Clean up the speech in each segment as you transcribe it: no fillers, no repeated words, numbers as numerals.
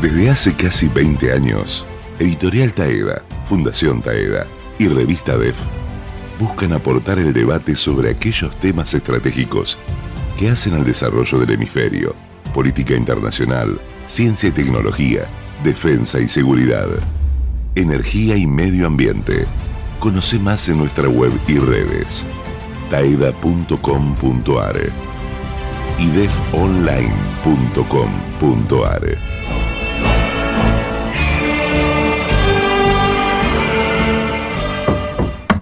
Desde hace casi 20 años, Editorial Taeda, Fundación Taeda y Revista DEF buscan aportar el debate sobre aquellos temas estratégicos que hacen al desarrollo del hemisferio, política internacional, ciencia y tecnología, defensa y seguridad, energía y medio ambiente. Conoce más en nuestra web y redes, taeda.com.ar y defonline.com.ar.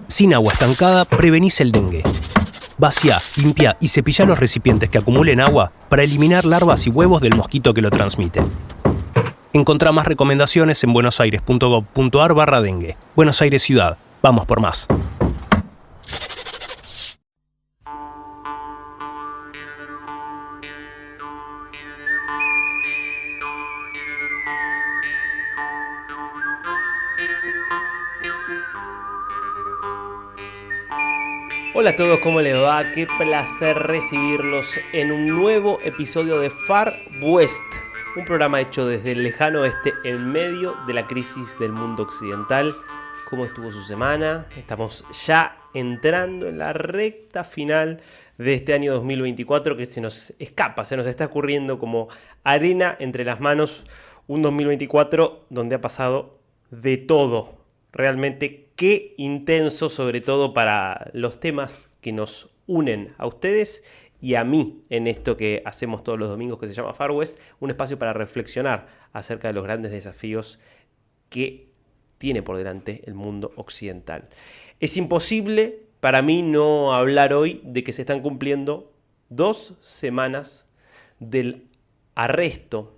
Sin agua estancada, prevenís el dengue. Vacía, limpia y cepilla los recipientes que acumulen agua para eliminar larvas y huevos del mosquito que lo transmite. Encontrá más recomendaciones en buenosaires.gov.ar/dengue. Buenos Aires Ciudad. Vamos por más. Hola a todos, ¿cómo les va? Qué placer recibirlos en un nuevo episodio de Far West, un programa hecho desde el lejano oeste en medio de la crisis del mundo occidental. ¿Cómo estuvo su semana? Estamos ya entrando en la recta final de este año 2024 que se nos escapa, se nos está escurriendo como arena entre las manos. Un 2024 donde ha pasado de todo. Realmente qué intenso, sobre todo para los temas que nos unen a ustedes y a mí en esto que hacemos todos los domingos que se llama Far West, un espacio para reflexionar acerca de los grandes desafíos que tiene por delante el mundo occidental. Es imposible para mí no hablar hoy de que se están cumpliendo 2 semanas del arresto.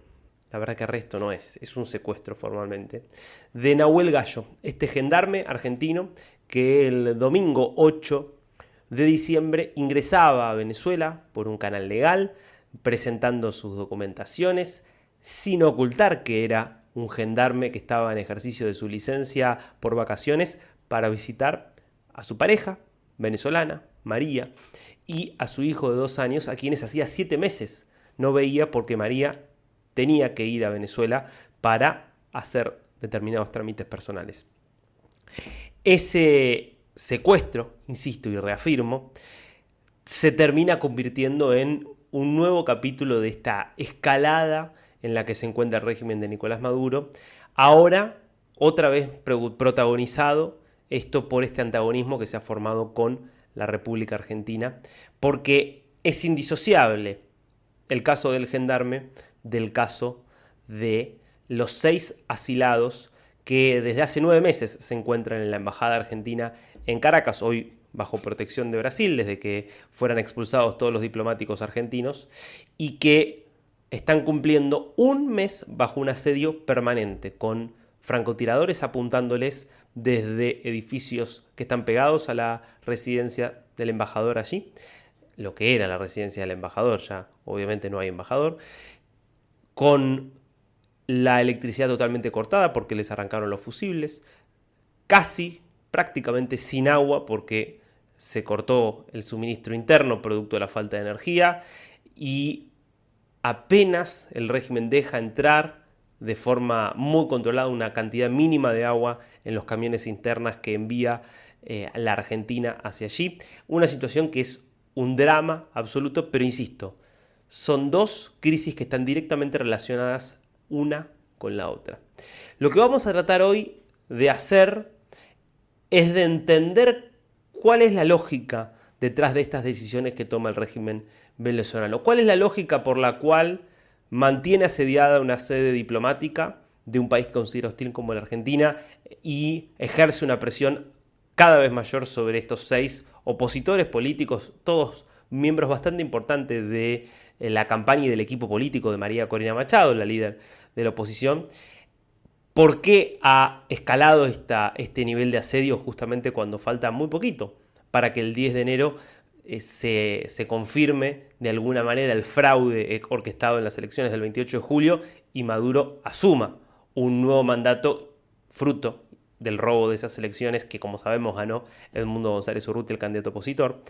La verdad que arresto no es un secuestro formalmente, de Nahuel Gallo, este gendarme argentino que el domingo 8 de diciembre ingresaba a Venezuela por un canal legal, presentando sus documentaciones, sin ocultar que era un gendarme que estaba en ejercicio de su licencia por vacaciones para visitar a su pareja venezolana, María, y a su hijo de 2 años, a quienes hacía 7 meses no veía porque María tenía que ir a Venezuela para hacer determinados trámites personales. Ese secuestro, insisto y reafirmo, se termina convirtiendo en un nuevo capítulo de esta escalada en la que se encuentra el régimen de Nicolás Maduro, ahora otra vez protagonizado esto por este antagonismo que se ha formado con la República Argentina, porque es indisociable el caso del gendarme del caso de los 6 asilados que desde hace 9 meses se encuentran en la Embajada Argentina en Caracas, hoy bajo protección de Brasil, desde que fueran expulsados todos los diplomáticos argentinos, y que están cumpliendo un mes bajo un asedio permanente, con francotiradores apuntándoles desde edificios que están pegados a la residencia del embajador allí, lo que era la residencia del embajador, ya obviamente no hay embajador, con la electricidad totalmente cortada porque les arrancaron los fusibles, prácticamente sin agua porque se cortó el suministro interno producto de la falta de energía, y apenas el régimen deja entrar de forma muy controlada una cantidad mínima de agua en los camiones internas que envía la Argentina hacia allí. Una situación que es un drama absoluto, pero insisto, son 2 crisis que están directamente relacionadas una con la otra. Lo que vamos a tratar hoy de hacer es de entender cuál es la lógica detrás de estas decisiones que toma el régimen venezolano. ¿Cuál es la lógica por la cual mantiene asediada una sede diplomática de un país que considera hostil como la Argentina y ejerce una presión cada vez mayor sobre estos 6 opositores políticos, todos miembros bastante importantes de la campaña y del equipo político de María Corina Machado, la líder de la oposición? ¿Por qué ha escalado este nivel de asedio justamente cuando falta muy poquito para que el 10 de enero se confirme de alguna manera el fraude orquestado en las elecciones del 28 de julio y Maduro asuma un nuevo mandato fruto del robo de esas elecciones que, como sabemos, ganó Edmundo González Urrutia, el candidato opositor?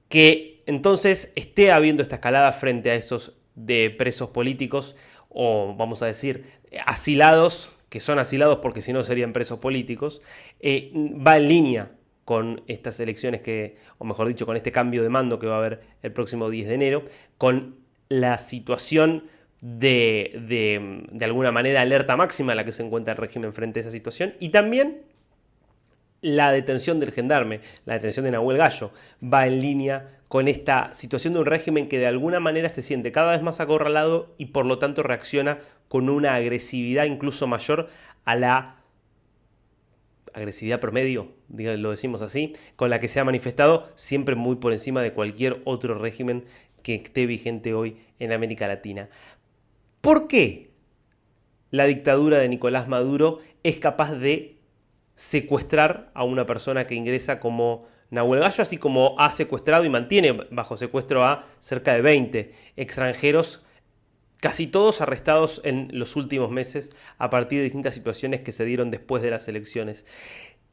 Que entonces esté habiendo esta escalada frente a esos de presos políticos o vamos a decir, asilados, que son asilados porque si no serían presos políticos, va en línea con estas elecciones o mejor dicho, con este cambio de mando que va a haber el próximo 10 de enero, con la situación de alguna manera alerta máxima en la que se encuentra el régimen frente a esa situación, y también la detención del gendarme, la detención de Nahuel Gallo, va en línea con esta situación de un régimen que de alguna manera se siente cada vez más acorralado y por lo tanto reacciona con una agresividad incluso mayor a la agresividad promedio, lo decimos así, con la que se ha manifestado, siempre muy por encima de cualquier otro régimen que esté vigente hoy en América Latina. ¿Por qué la dictadura de Nicolás Maduro es capaz de secuestrar a una persona que ingresa como Nahuel Gallo, así como ha secuestrado y mantiene bajo secuestro a cerca de 20 extranjeros, casi todos arrestados en los últimos meses a partir de distintas situaciones que se dieron después de las elecciones?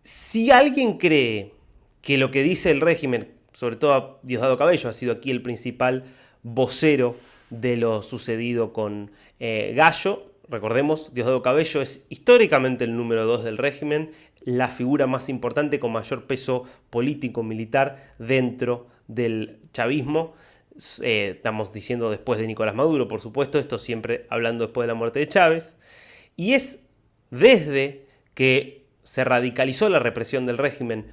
Si alguien cree que lo que dice el régimen, sobre todo Diosdado Cabello, ha sido aquí el principal vocero de lo sucedido con Gallo, recordemos, Diosdado Cabello es históricamente el número 2 del régimen, la figura más importante con mayor peso político-militar dentro del chavismo. Estamos diciendo después de Nicolás Maduro, por supuesto, esto siempre hablando después de la muerte de Chávez. Y es desde que se radicalizó la represión del régimen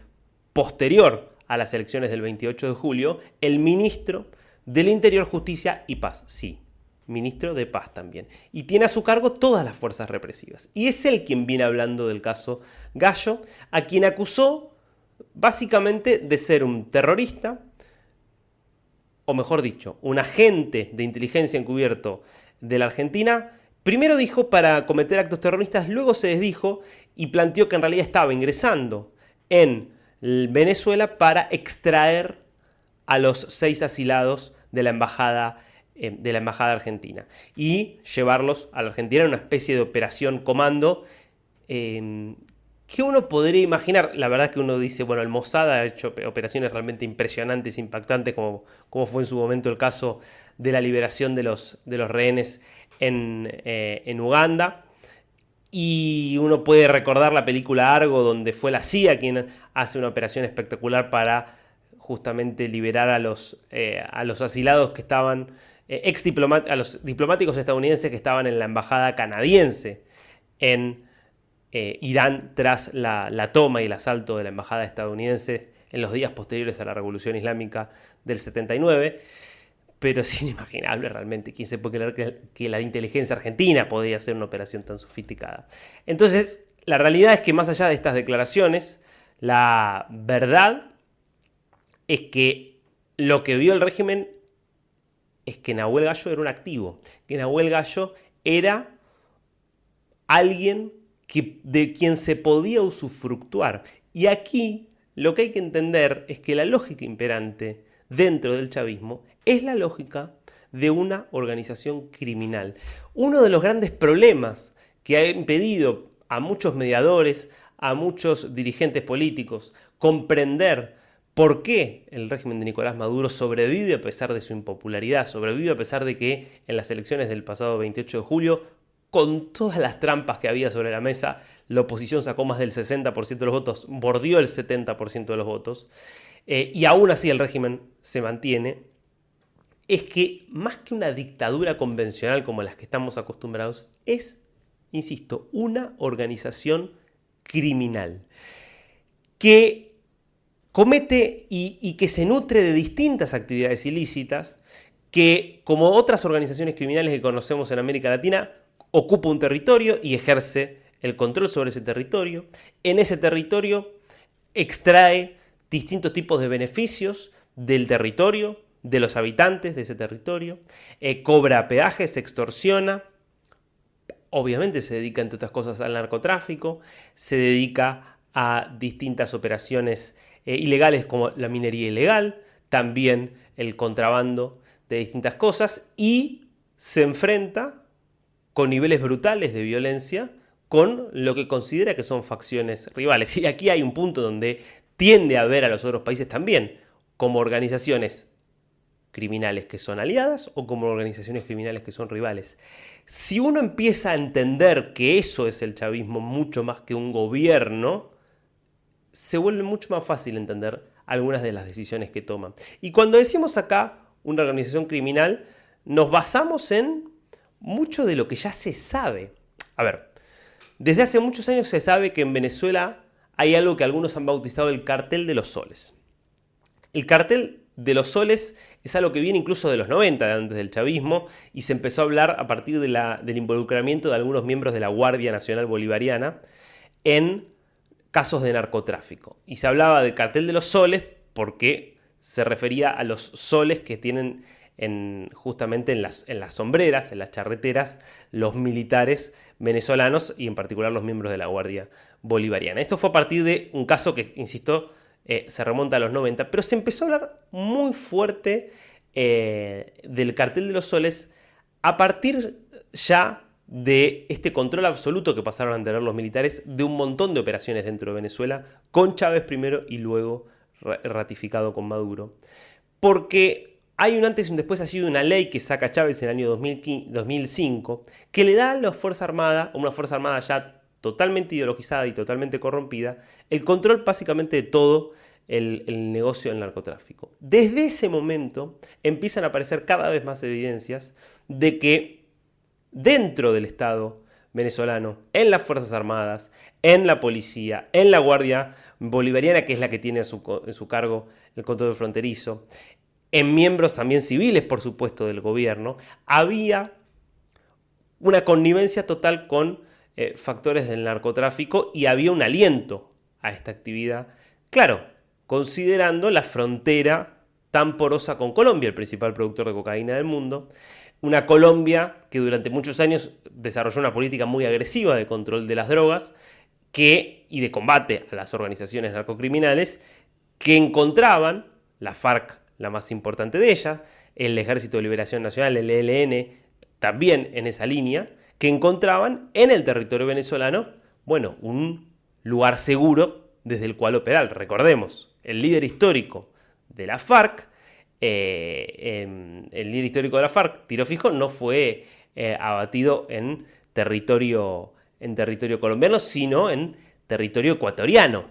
posterior a las elecciones del 28 de julio, el ministro del Interior, Justicia y Paz, sí, ministro de Paz también, y tiene a su cargo todas las fuerzas represivas. Y es él quien viene hablando del caso Gallo, a quien acusó básicamente de ser un terrorista, o mejor dicho, un agente de inteligencia encubierto de la Argentina. Primero dijo para cometer actos terroristas, luego se desdijo y planteó que en realidad estaba ingresando en Venezuela para extraer a los 6 asilados de la embajada argentina y llevarlos a la Argentina en una especie de operación comando que uno podría imaginar. La verdad es que uno dice, bueno, el Mossad ha hecho operaciones realmente impresionantes, impactantes, como fue en su momento el caso de la liberación de los rehenes en Uganda. Y uno puede recordar la película Argo, donde fue la CIA quien hace una operación espectacular para justamente liberar a los asilados que estaban, a los diplomáticos estadounidenses que estaban en la embajada canadiense en Irán tras la toma y el asalto de la embajada estadounidense en los días posteriores a la Revolución Islámica del 79. Pero es inimaginable realmente. ¿Quién se puede creer que la inteligencia argentina podía hacer una operación tan sofisticada? Entonces, la realidad es que más allá de estas declaraciones, la verdad es que lo que vio el régimen es que Nahuel Gallo era un activo, que Nahuel Gallo era alguien de quien se podía usufructuar. Y aquí lo que hay que entender es que la lógica imperante dentro del chavismo es la lógica de una organización criminal. Uno de los grandes problemas que ha impedido a muchos mediadores, a muchos dirigentes políticos comprender por qué el régimen de Nicolás Maduro sobrevive a pesar de su impopularidad, sobrevive a pesar de que en las elecciones del pasado 28 de julio, con todas las trampas que había sobre la mesa, la oposición sacó más del 60% de los votos, bordeó el 70% de los votos, y aún así el régimen se mantiene. Es que más que una dictadura convencional como las que estamos acostumbrados, es, insisto, una organización criminal que comete y que se nutre de distintas actividades ilícitas, que como otras organizaciones criminales que conocemos en América Latina, ocupa un territorio y ejerce el control sobre ese territorio. En ese territorio extrae distintos tipos de beneficios del territorio, de los habitantes de ese territorio, cobra peajes, extorsiona, obviamente se dedica entre otras cosas al narcotráfico, se dedica a distintas operaciones ilegales como la minería ilegal, también el contrabando de distintas cosas, y se enfrenta con niveles brutales de violencia con lo que considera que son facciones rivales. Y aquí hay un punto donde tiende a ver a los otros países también como organizaciones criminales que son aliadas o como organizaciones criminales que son rivales. Si uno empieza a entender que eso es el chavismo mucho más que un gobierno, se vuelve mucho más fácil entender algunas de las decisiones que toman. Y cuando decimos acá una organización criminal, nos basamos en mucho de lo que ya se sabe. A ver, desde hace muchos años se sabe que en Venezuela hay algo que algunos han bautizado el cartel de los soles. El cartel de los soles es algo que viene incluso de los 90, antes del chavismo, y se empezó a hablar a partir del involucramiento de algunos miembros de la Guardia Nacional Bolivariana en casos de narcotráfico. Y se hablaba del cartel de los soles porque se refería a los soles que tienen justamente en las sombreras, en las charreteras, los militares venezolanos y en particular los miembros de la Guardia Bolivariana. Esto fue a partir de un caso que, insisto, se remonta a los 90, pero se empezó a hablar muy fuerte del cartel de los soles a partir ya de este control absoluto que pasaron a tener los militares de un montón de operaciones dentro de Venezuela, con Chávez primero y luego ratificado con Maduro. Porque hay un antes y un después, ha sido una ley que saca Chávez en el año 2005, que le da a la Fuerza Armada, una Fuerza Armada ya totalmente ideologizada y totalmente corrompida, el control básicamente de todo el negocio del narcotráfico. Desde ese momento empiezan a aparecer cada vez más evidencias de que dentro del Estado venezolano, en las Fuerzas Armadas, en la policía, en la Guardia Bolivariana, que es la que tiene en su cargo el control fronterizo, en miembros también civiles, por supuesto, del gobierno, había una connivencia total con factores del narcotráfico y había un aliento a esta actividad. Claro, considerando la frontera tan porosa con Colombia, el principal productor de cocaína del mundo, una Colombia que durante muchos años desarrolló una política muy agresiva de control de las drogas y de combate a las organizaciones narcocriminales que encontraban, la FARC, la más importante de ellas, el Ejército de Liberación Nacional, el ELN, también en esa línea, que encontraban en el territorio venezolano, bueno, un lugar seguro desde el cual operar. Recordemos, el líder histórico de la FARC, Tiro Fijo, no fue abatido en territorio colombiano, sino en territorio ecuatoriano,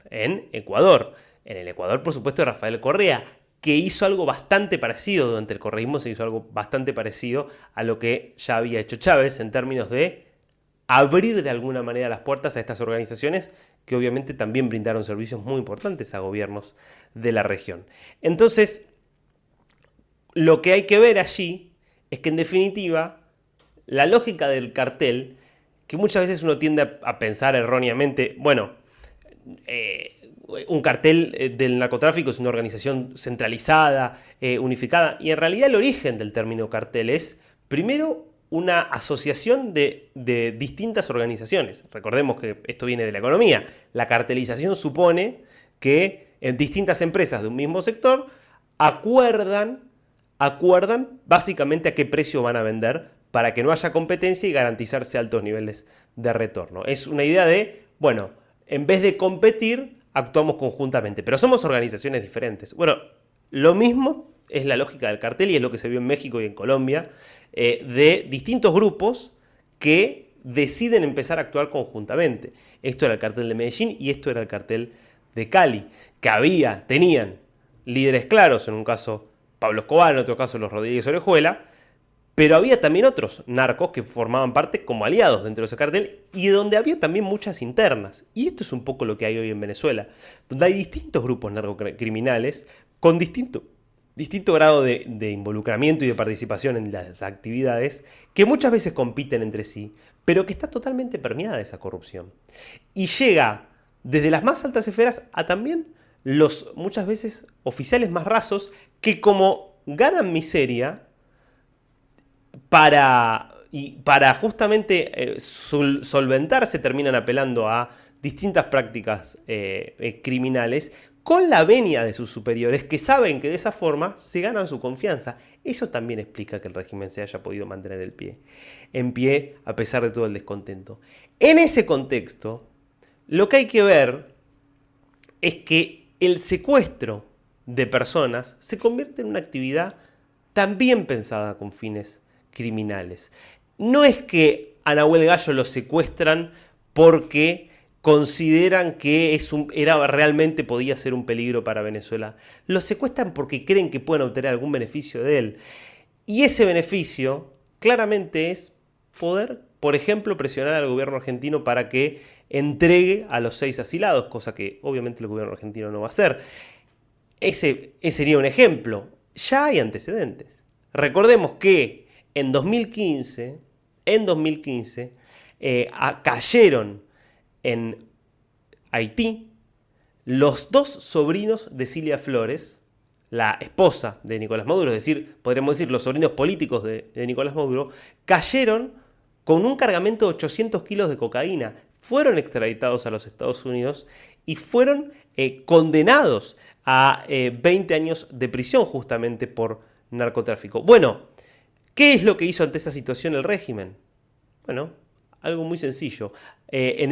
en Ecuador. En el Ecuador, por supuesto, Rafael Correa, que hizo algo bastante parecido, durante el correísmo se hizo algo bastante parecido a lo que ya había hecho Chávez en términos de abrir de alguna manera las puertas a estas organizaciones que obviamente también brindaron servicios muy importantes a gobiernos de la región. Entonces, lo que hay que ver allí es que en definitiva la lógica del cartel, que muchas veces uno tiende a pensar erróneamente, bueno, un cartel del narcotráfico es una organización centralizada, unificada, y en realidad el origen del término cartel es, primero, una asociación de distintas organizaciones. Recordemos que esto viene de la economía. La cartelización supone que en distintas empresas de un mismo sector acuerdan básicamente a qué precio van a vender para que no haya competencia y garantizarse altos niveles de retorno. Es una idea de, bueno, en vez de competir, actuamos conjuntamente, pero somos organizaciones diferentes. Bueno, lo mismo es la lógica del cartel y es lo que se vio en México y en Colombia, de distintos grupos que deciden empezar a actuar conjuntamente. Esto era el cartel de Medellín y esto era el cartel de Cali, que tenían líderes claros, en un caso Pablo Escobar, en otro caso los Rodríguez Orejuela, pero había también otros narcos que formaban parte como aliados dentro de ese cartel y donde había también muchas internas. Y esto es un poco lo que hay hoy en Venezuela, donde hay distintos grupos narcocriminales con distinto grado de involucramiento y de participación en las actividades que muchas veces compiten entre sí, pero que está totalmente permeada esa corrupción. Y llega desde las más altas esferas a también los muchas veces oficiales más rasos que como ganan miseria para justamente solventarse terminan apelando a distintas prácticas criminales con la venia de sus superiores que saben que de esa forma se ganan su confianza. Eso también explica que el régimen se haya podido mantener en pie a pesar de todo el descontento. En ese contexto, lo que hay que ver es que el secuestro de personas se convierte en una actividad también pensada con fines criminales. No es que a Nahuel Gallo lo secuestran porque consideran que realmente podía ser un peligro para Venezuela. Lo secuestran porque creen que pueden obtener algún beneficio de él. Y ese beneficio claramente es poder, por ejemplo, presionar al gobierno argentino para que entregue a los 6 asilados, cosa que obviamente el gobierno argentino no va a hacer. Ese sería un ejemplo. Ya hay antecedentes. Recordemos que en 2015 cayeron en Haití los 2 sobrinos de Cilia Flores, la esposa de Nicolás Maduro, es decir, podríamos decir los sobrinos políticos de Nicolás Maduro, cayeron con un cargamento de 800 kilos de cocaína. Fueron extraditados a los Estados Unidos y fueron condenados a 20 años de prisión justamente por narcotráfico. Bueno, ¿qué es lo que hizo ante esa situación el régimen? Bueno, algo muy sencillo. En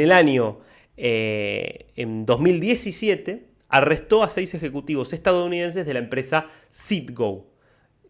2017 arrestó a 6 ejecutivos estadounidenses de la empresa Citgo,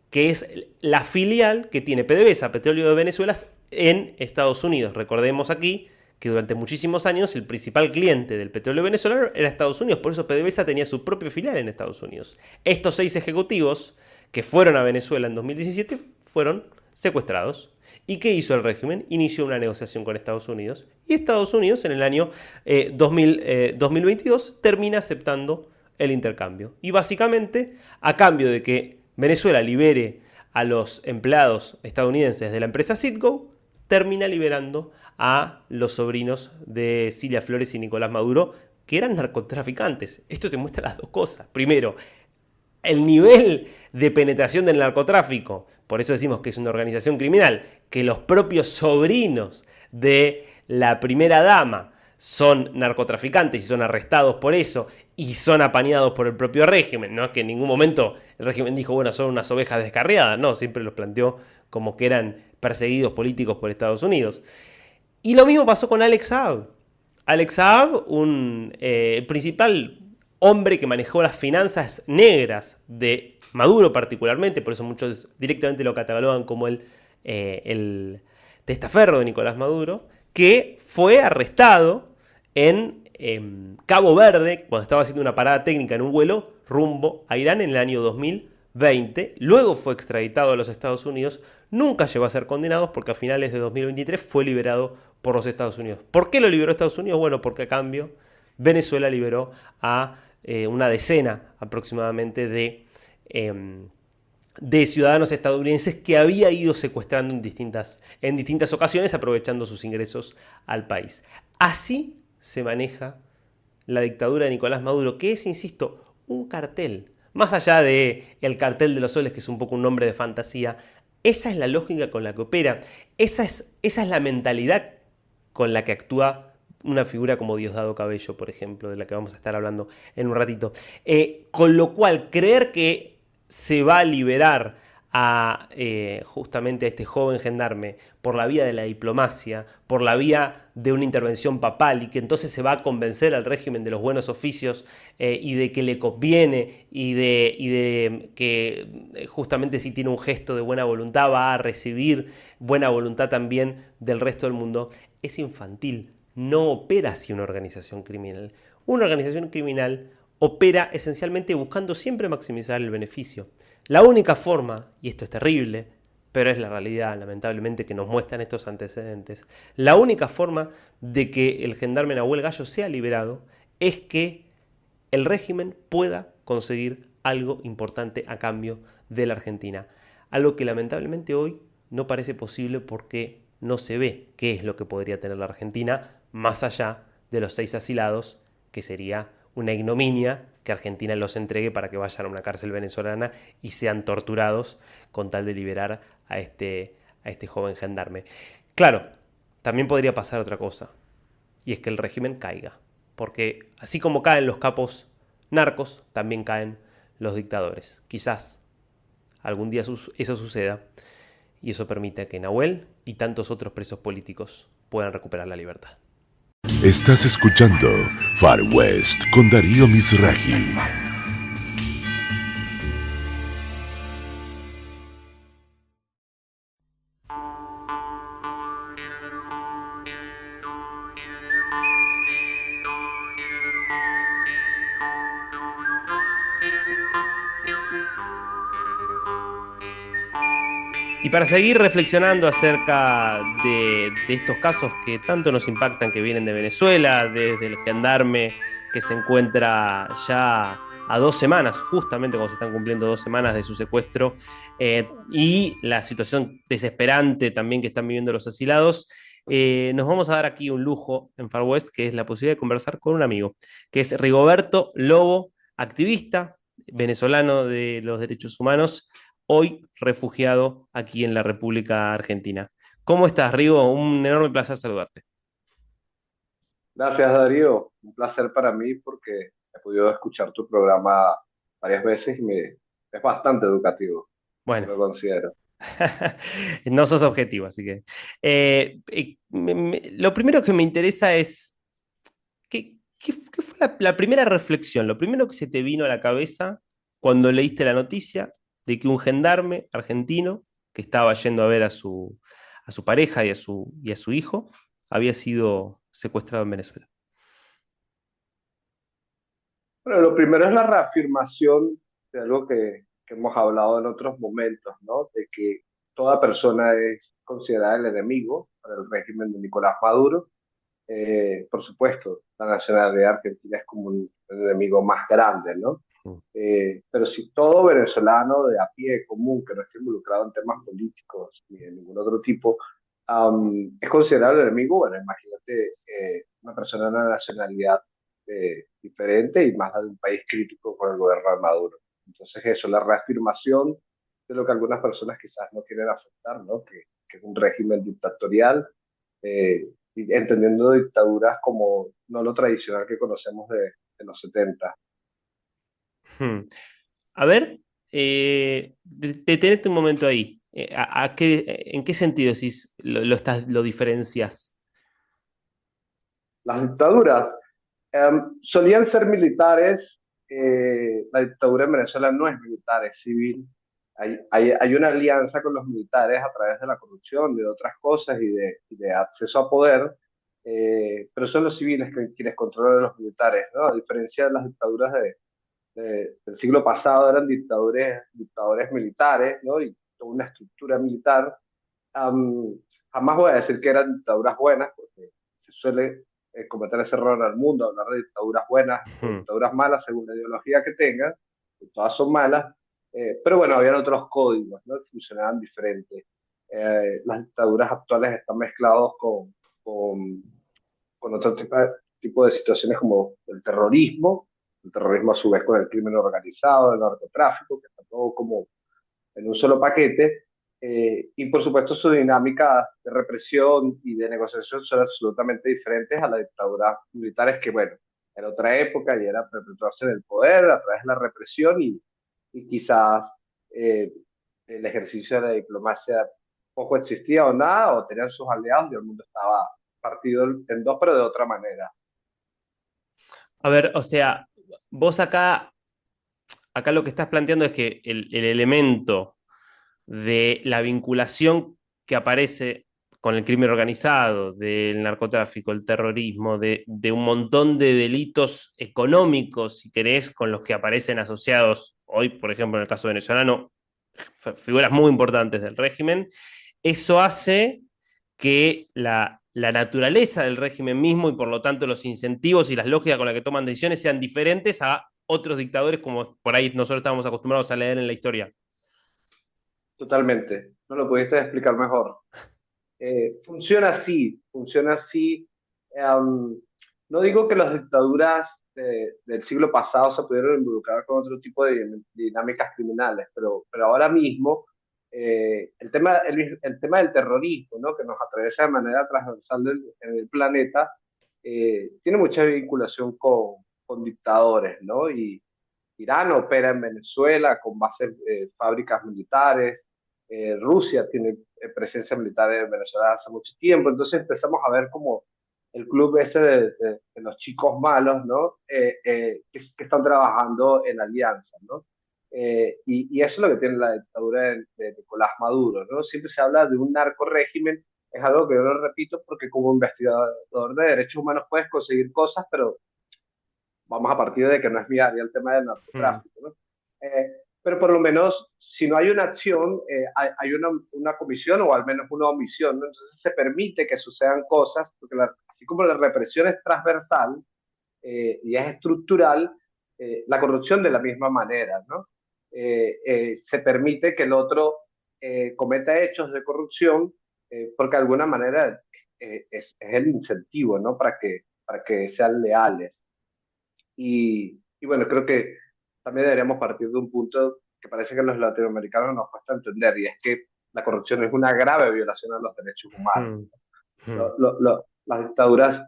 que es la filial que tiene PDVSA, Petróleo de Venezuela, en Estados Unidos. Recordemos aquí que durante muchísimos años el principal cliente del petróleo venezolano era Estados Unidos, por eso PDVSA tenía su propia filial en Estados Unidos. Estos 6 ejecutivos que fueron a Venezuela en 2017 fueron secuestrados. ¿Y qué hizo el régimen? Inició una negociación con Estados Unidos y Estados Unidos en el año 2022 termina aceptando el intercambio. Y básicamente, a cambio de que Venezuela libere a los empleados estadounidenses de la empresa Citgo, termina liberando a los sobrinos de Cilia Flores y Nicolás Maduro, que eran narcotraficantes. Esto te muestra las dos cosas. Primero, el nivel de penetración del narcotráfico, por eso decimos que es una organización criminal, que los propios sobrinos de la primera dama son narcotraficantes y son arrestados por eso y son apañados por el propio régimen. No es que en ningún momento el régimen dijo, bueno, son unas ovejas descarriadas. No, siempre los planteó como que eran perseguidos políticos por Estados Unidos. Y lo mismo pasó con Alex Saab. Alex Saab, el principal hombre que manejó las finanzas negras de Maduro particularmente, por eso muchos directamente lo catalogan como el testaferro de Nicolás Maduro, que fue arrestado en Cabo Verde cuando estaba haciendo una parada técnica en un vuelo rumbo a Irán en el año 2020. Luego fue extraditado a los Estados Unidos. Nunca llegó a ser condenado porque a finales de 2023 fue liberado por los Estados Unidos. ¿Por qué lo liberó Estados Unidos? Bueno, porque a cambio Venezuela liberó a una decena aproximadamente de ciudadanos estadounidenses que había ido secuestrando en distintas ocasiones, aprovechando sus ingresos al país. Así se maneja la dictadura de Nicolás Maduro, que es, insisto, un cartel. Más allá del cartel de los soles, que es un poco un nombre de fantasía, esa es la lógica con la que opera. Esa es la mentalidad con la que actúa una figura como Diosdado Cabello, por ejemplo, de la que vamos a estar hablando en un ratito. Con lo cual, creer que se va a liberar justamente a este joven gendarme por la vía de la diplomacia, por la vía de una intervención papal, y que entonces se va a convencer al régimen de los buenos oficios y de que le conviene y de que justamente si tiene un gesto de buena voluntad va a recibir buena voluntad también del resto del mundo, es infantil. No opera así una organización criminal. Una organización criminal opera esencialmente buscando siempre maximizar el beneficio. La única forma, y esto es terrible, pero es la realidad lamentablemente que nos muestran estos antecedentes, la única forma de que el gendarme Nahuel Gallo sea liberado es que el régimen pueda conseguir algo importante a cambio de la Argentina. Algo que lamentablemente hoy no parece posible porque no se ve qué es lo que podría tener la Argentina más allá de los 6 asilados, que sería una ignominia que Argentina los entregue para que vayan a una cárcel venezolana y sean torturados con tal de liberar a este joven gendarme. Claro, también podría pasar otra cosa, y es que el régimen caiga, porque así como caen los capos narcos, también caen los dictadores. Quizás algún día eso suceda y eso permita que Nahuel y tantos otros presos políticos puedan recuperar la libertad. Estás escuchando Far West con Darío Mizrahi. Y para seguir reflexionando acerca de estos casos que tanto nos impactan, que vienen de Venezuela, desde el gendarme que se encuentra ya a 2 semanas, justamente cuando se están cumpliendo 2 semanas de su secuestro, y la situación desesperante también que están viviendo los asilados, nos vamos a dar aquí un lujo en Far West, que es la posibilidad de conversar con un amigo, que es Rigoberto Lobo, activista venezolano de los derechos humanos, hoy refugiado aquí en la República Argentina. ¿Cómo estás, Rigo? Un enorme placer saludarte. Gracias, Darío. Un placer para mí porque he podido escuchar tu programa varias veces y es bastante educativo, yo Bueno, lo considero. no sos objetivo, así que... lo primero que me interesa es, ¿qué fue la primera reflexión? Lo primero que se te vino a la cabeza cuando leíste la noticia de que un gendarme argentino que estaba yendo a ver a su pareja y a su hijo había sido secuestrado en Venezuela. Bueno, lo primero es la reafirmación de algo que hemos hablado en otros momentos, ¿no? De que toda persona es considerada el enemigo para el régimen de Nicolás Maduro. Por supuesto, la nacionalidad argentina es como un enemigo más grande, ¿no? Mm. Pero si todo venezolano de a pie común, que no esté involucrado en temas políticos ni de ningún otro tipo, es considerado el enemigo, bueno, imagínate una persona de una nacionalidad diferente y más la de un país crítico con el gobierno de Maduro. Entonces eso, la reafirmación de lo que algunas personas quizás no quieren aceptar, ¿no? Que es un régimen dictatorial, y entendiendo dictaduras como no lo tradicional que conocemos de los 70. Hmm. A ver, detenete un momento ahí. ¿En qué sentido si lo diferencias? Las dictaduras solían ser militares. La dictadura en Venezuela no es militar, es civil. Hay una alianza con los militares a través de la corrupción, de otras cosas y de acceso a poder, pero son los civiles quienes controlan a los militares, ¿no? A diferencia de las dictaduras del siglo pasado, eran dictadores militares, ¿no? Y toda una estructura militar. Um, Jamás voy a decir que eran dictaduras buenas, porque se suele cometer ese error en el mundo, hablar de dictaduras buenas o Hmm. dictaduras malas según la ideología que tengan, que todas son malas, pero bueno, habían otros códigos, ¿no? Funcionaban diferentes. Las dictaduras actuales están mezclados con, con otro tipo de situaciones como el terrorismo a su vez con el crimen organizado, el narcotráfico, que está todo como en un solo paquete, y por supuesto su dinámica de represión y de negociación son absolutamente diferentes a las dictaduras militares que, bueno, en otra época y era perpetuarse en el poder a través de la represión y quizás eh, el ejercicio de la diplomacia poco existía o nada, o tenían sus aliados y el mundo estaba partido en dos, pero de otra manera. A ver, o sea, vos acá lo que estás planteando es que el elemento de la vinculación que aparece con el crimen organizado, del narcotráfico, el terrorismo, de un montón de delitos económicos, si querés, con los que aparecen asociados hoy, por ejemplo, en el caso venezolano, figuras muy importantes del régimen, eso hace que la naturaleza del régimen mismo y por lo tanto los incentivos y las lógicas con las que toman decisiones sean diferentes a otros dictadores como por ahí nosotros estamos acostumbrados a leer en la historia. Totalmente, no lo pudiste explicar mejor. Funciona así. Um, no digo que las dictaduras del siglo pasado se pudieron involucrar con otro tipo de dinámicas criminales, pero ahora mismo el tema del terrorismo, ¿no? Que nos atraviesa de manera transversal en el planeta, tiene mucha vinculación con dictadores, ¿no? Y Irán opera en Venezuela con bases, fábricas militares. Rusia tiene presencia militar en Venezuela hace mucho tiempo. Entonces empezamos a ver como el club ese de los chicos malos, ¿no? Que están trabajando en alianza, ¿no? Y eso es lo que tiene la dictadura de Nicolás Maduro, ¿no? Siempre se habla de un narco régimen, es algo que yo lo repito porque como investigador de derechos humanos puedes conseguir cosas, pero vamos a partir de que no es mi área el tema del Hmm. narcotráfico, ¿no? pero por lo menos si no hay una acción, hay una comisión o al menos una omisión, ¿no? Entonces se permite que sucedan cosas, porque así como la represión es transversal y es estructural, la corrupción de la misma manera, ¿no? Se permite que el otro cometa hechos de corrupción porque de alguna manera es el incentivo, ¿no? Para que sean leales. Y bueno, creo que también deberíamos partir de un punto que parece que a los latinoamericanos nos cuesta entender, y es que la corrupción es una grave violación a los derechos humanos. Mm, mm. Las dictaduras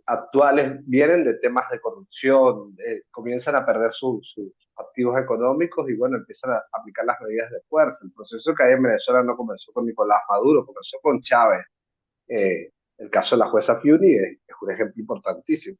actuales vienen de temas de corrupción, comienzan a perder sus activos económicos y bueno, empiezan a aplicar las medidas de fuerza. El proceso que hay en Venezuela no comenzó con Nicolás Maduro, comenzó con Chávez. El caso de la jueza Fiuni es un ejemplo importantísimo.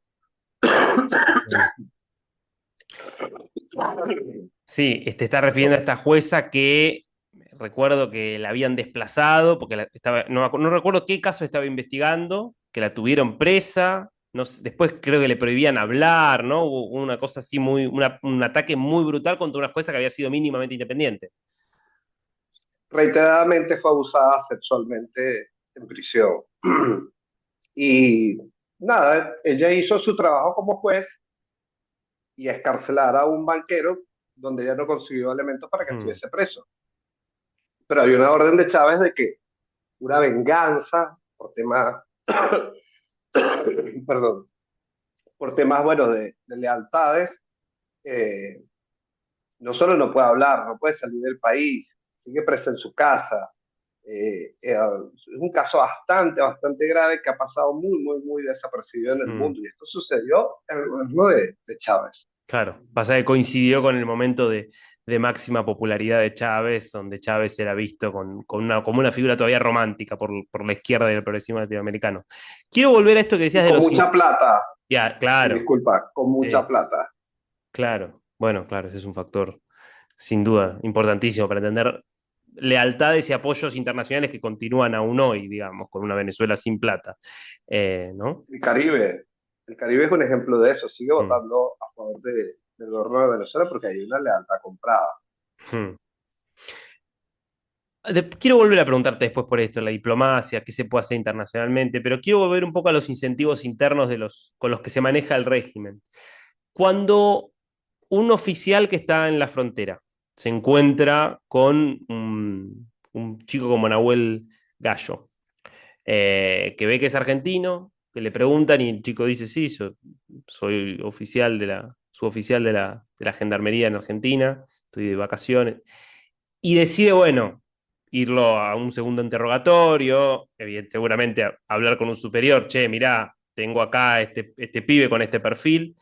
Sí, te está refiriendo a esta jueza que recuerdo que la habían desplazado, porque no recuerdo qué caso estaba investigando, que la tuvieron presa, no sé, después creo que le prohibían hablar, ¿no? Hubo una cosa así, un ataque muy brutal contra una jueza que había sido mínimamente independiente. Reiteradamente fue abusada sexualmente en prisión. Y nada, ella hizo su trabajo como juez y escarcelar a un banquero donde ella no consiguió elementos para que Mm, estuviese preso. Pero había una orden de Chávez de que una venganza por temas, perdón, por temas, bueno, de lealtades, eh, no solo no puede hablar, no puede salir del país, sigue presa en su casa. Es un caso bastante grave que ha pasado muy desapercibido en el mm. mundo. Y esto sucedió en el gobierno de Chávez. Claro, pasa que coincidió con el momento de máxima popularidad de Chávez, donde Chávez era visto como una figura todavía romántica por la izquierda y el progresismo latinoamericano. Quiero volver a esto que decías Y de con los... mucha plata, Ya, y claro, disculpa, con mucha sí, plata. claro. Bueno, claro, ese es un factor sin duda importantísimo para entender lealtades y apoyos internacionales que continúan aún hoy, digamos, con una Venezuela sin plata, ¿no? El Caribe, el Caribe es un ejemplo de eso, sigue Mm, votando a favor del gobierno de Venezuela porque hay una lealtad comprada. mm. Quiero volver a preguntarte después por esto, la diplomacia, qué se puede hacer internacionalmente, pero quiero volver un poco a los incentivos internos con los que se maneja el régimen. Cuando un oficial que está en la frontera se encuentra con un chico como Nahuel Gallo, que ve que es argentino, que le preguntan y el chico dice, sí, soy oficial suboficial de la Gendarmería en Argentina, estoy de vacaciones, y decide, bueno, irlo a un segundo interrogatorio, seguramente hablar con un superior, che, mirá, tengo acá este pibe con este perfil.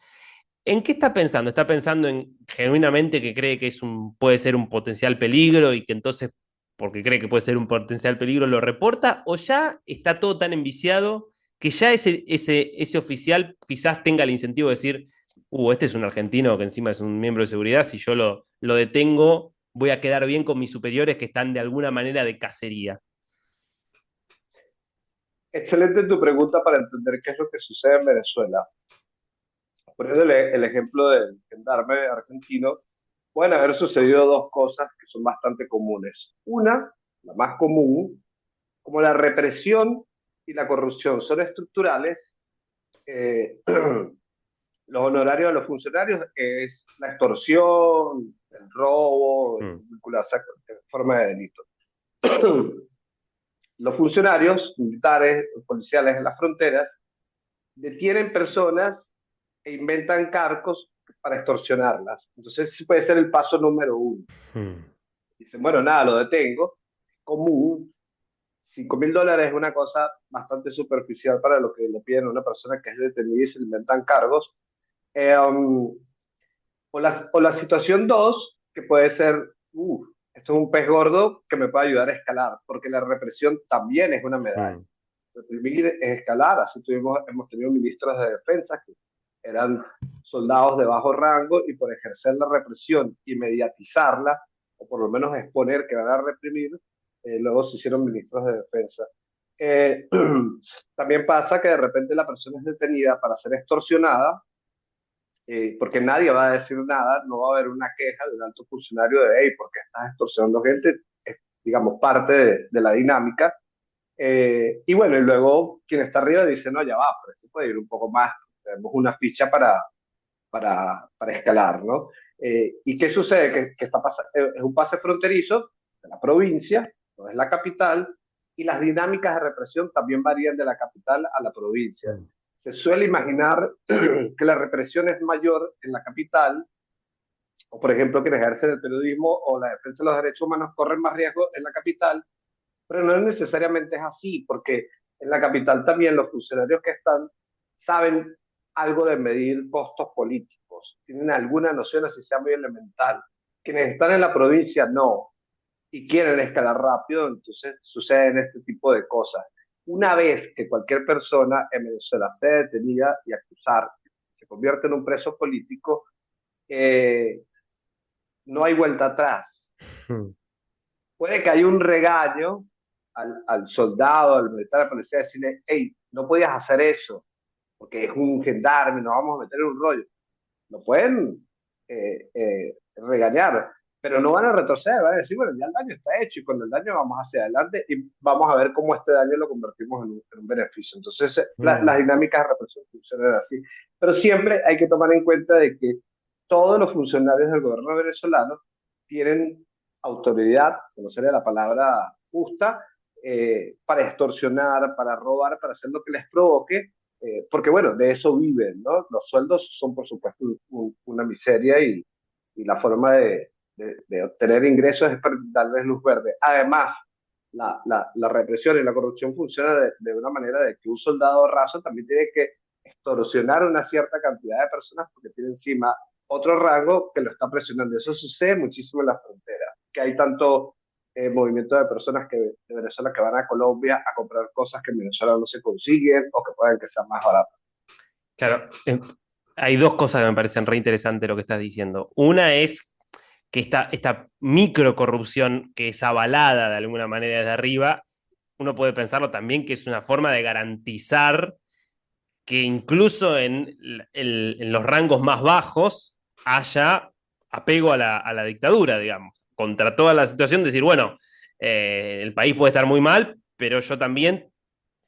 ¿En qué está pensando? ¿Está pensando en genuinamente que cree que puede ser un potencial peligro y que entonces, porque cree que puede ser un potencial peligro, lo reporta? ¿O ya está todo tan enviciado que ya ese oficial quizás tenga el incentivo de decir, este es un argentino que encima es un miembro de seguridad, si yo lo detengo, voy a quedar bien con mis superiores que están de alguna manera de cacería? Excelente tu pregunta para entender qué es lo que sucede en Venezuela. Poniendo el ejemplo del gendarme argentino, pueden haber sucedido dos cosas que son bastante comunes. Una, la más común, como la represión y la corrupción son estructurales, eh, los honorarios de los funcionarios es la extorsión, el robo, Mm, vincularse a cualquier forma de delito. Los funcionarios militares, policiales en las fronteras, detienen personas e inventan cargos para extorsionarlas. Entonces, ese puede ser el paso número uno. mm, Dicen, bueno, nada, lo detengo. Común, $5.000 es una cosa bastante superficial para lo que le piden a una persona que es detenida y se le inventan cargos. O la situación dos, que puede ser, esto es un pez gordo que me puede ayudar a escalar, porque la represión también es una medalla. mm, Reprimir es escalar, así hemos tenido ministros de defensa que eran soldados de bajo rango y por ejercer la represión y mediatizarla, o por lo menos exponer que van a reprimir, luego se hicieron ministros de defensa. Eh, También pasa que de repente la persona es detenida para ser extorsionada porque nadie va a decir nada, no va a haber una queja de un alto funcionario de, hey, ¿por qué estás extorsionando gente? Es, digamos, parte de la dinámica. Y bueno, y luego quien está arriba dice, no, ya va, pero esto puede ir un poco más, tenemos una ficha para escalar, ¿no? ¿Y qué sucede? Que está es un pase fronterizo de la provincia, no es la capital, y las dinámicas de represión también varían de la capital a la provincia. Se suele imaginar que la represión es mayor en la capital, o por ejemplo, quienes ejercen el periodismo o la defensa de los derechos humanos corren más riesgo en la capital, pero no necesariamente es así, porque en la capital también los funcionarios que están saben algo de medir costos políticos, tienen alguna noción, así sea muy elemental. Quienes están en la provincia no, y quieren escalar rápido, entonces suceden este tipo de cosas. Una vez que cualquier persona en Venezuela sea detenida y acusar, se convierte en un preso político, no hay vuelta atrás. Puede que haya un regaño al soldado, al militar, al policía, decirle, hey, no podías hacer eso, porque es un gendarme, nos vamos a meter en un rollo. Lo pueden regañar, pero no van a retroceder, van a decir, bueno, ya el daño está hecho y con el daño vamos hacia adelante y vamos a ver cómo este daño lo convertimos en un beneficio. Entonces, las dinámicas de represión funcionan así. Pero siempre hay que tomar en cuenta de que todos los funcionarios del gobierno venezolano tienen autoridad, que no sería la palabra justa, para extorsionar, para robar, para hacer lo que les provoque, porque bueno, de eso viven, ¿no? Los sueldos son por supuesto una miseria y la forma de obtener ingresos es para darles luz verde. Además, la represión y la corrupción funciona de una manera de que un soldado raso también tiene que extorsionar una cierta cantidad de personas porque tiene encima otro rango que lo está presionando. Eso sucede muchísimo en la frontera, que hay tanto movimiento de personas de Venezuela que van a Colombia a comprar cosas que en Venezuela no se consiguen o que pueden que sean más baratas. Claro, hay dos cosas que me parecen re interesantes lo que estás diciendo. Una es que esta micro corrupción que es avalada de alguna manera desde arriba, uno puede pensarlo también que es una forma de garantizar que incluso en los rangos más bajos haya apego a la dictadura, digamos, contra toda la situación, decir, bueno, el país puede estar muy mal, pero yo también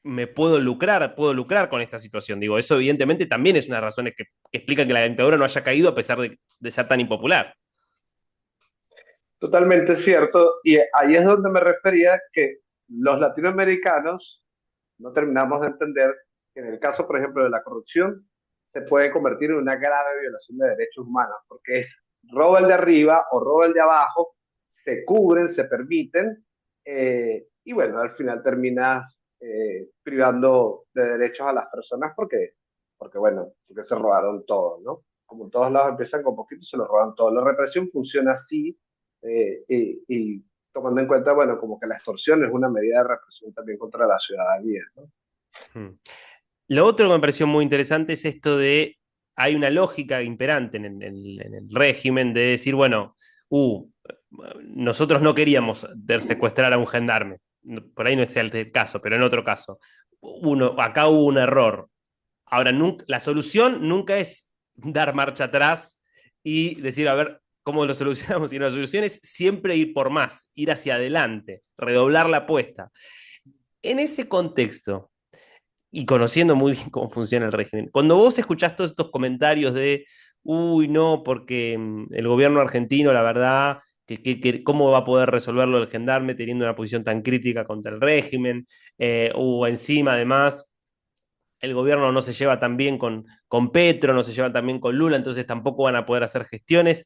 me puedo lucrar con esta situación. Digo, eso evidentemente también es una de las razones que explica que la dictadura no haya caído a pesar de ser tan impopular. Totalmente cierto, y ahí es donde me refería que los latinoamericanos no terminamos de entender que en el caso, por ejemplo, de la corrupción, se puede convertir en una grave violación de derechos humanos, porque es roba el de arriba o roba el de abajo, se cubren, se permiten, y bueno, al final terminas privando de derechos a las personas bueno, porque se robaron todo, ¿no? Como en todos lados empiezan con poquito, se lo roban todo. La represión funciona así, y tomando en cuenta, bueno, como que la extorsión es una medida de represión también contra la ciudadanía, ¿no? Lo otro que me pareció muy interesante es esto de, hay una lógica imperante en el régimen de decir, bueno, nosotros no queríamos secuestrar a un gendarme, por ahí no es el caso, pero en otro caso, acá hubo un error. Ahora, la solución nunca es dar marcha atrás y decir, a ver, ¿cómo lo solucionamos? Y la solución es siempre ir por más, ir hacia adelante, redoblar la apuesta. En ese contexto, y conociendo muy bien cómo funciona el régimen, cuando vos escuchás todos estos comentarios de, uy, no, porque el gobierno argentino, la verdad, ¿cómo va a poder resolverlo el gendarme teniendo una posición tan crítica contra el régimen? O encima, además, el gobierno no se lleva tan bien con Petro, no se lleva tan bien con Lula, entonces tampoco van a poder hacer gestiones.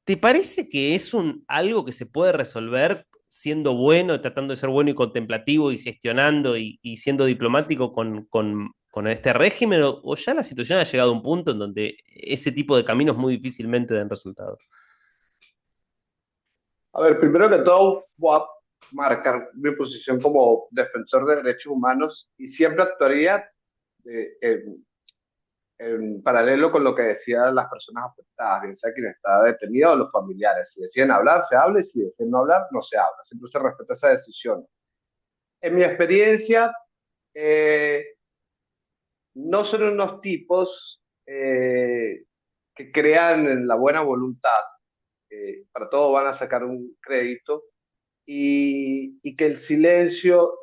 ¿Te parece que es algo que se puede resolver siendo bueno, tratando de ser bueno y contemplativo y gestionando y siendo diplomático con este régimen? ¿O ya la situación ha llegado a un punto en donde ese tipo de caminos muy difícilmente den resultados? A ver, primero que todo, voy a marcar mi posición como defensor de derechos humanos y siempre actuaría en paralelo con lo que decían las personas afectadas, bien sea quien está detenido o los familiares. Si deciden hablar, se habla, y si deciden no hablar, no se habla. Siempre se respeta esa decisión. En mi experiencia, no son unos tipos eh, que crean en la buena voluntad, para todo van a sacar un crédito, y que el silencio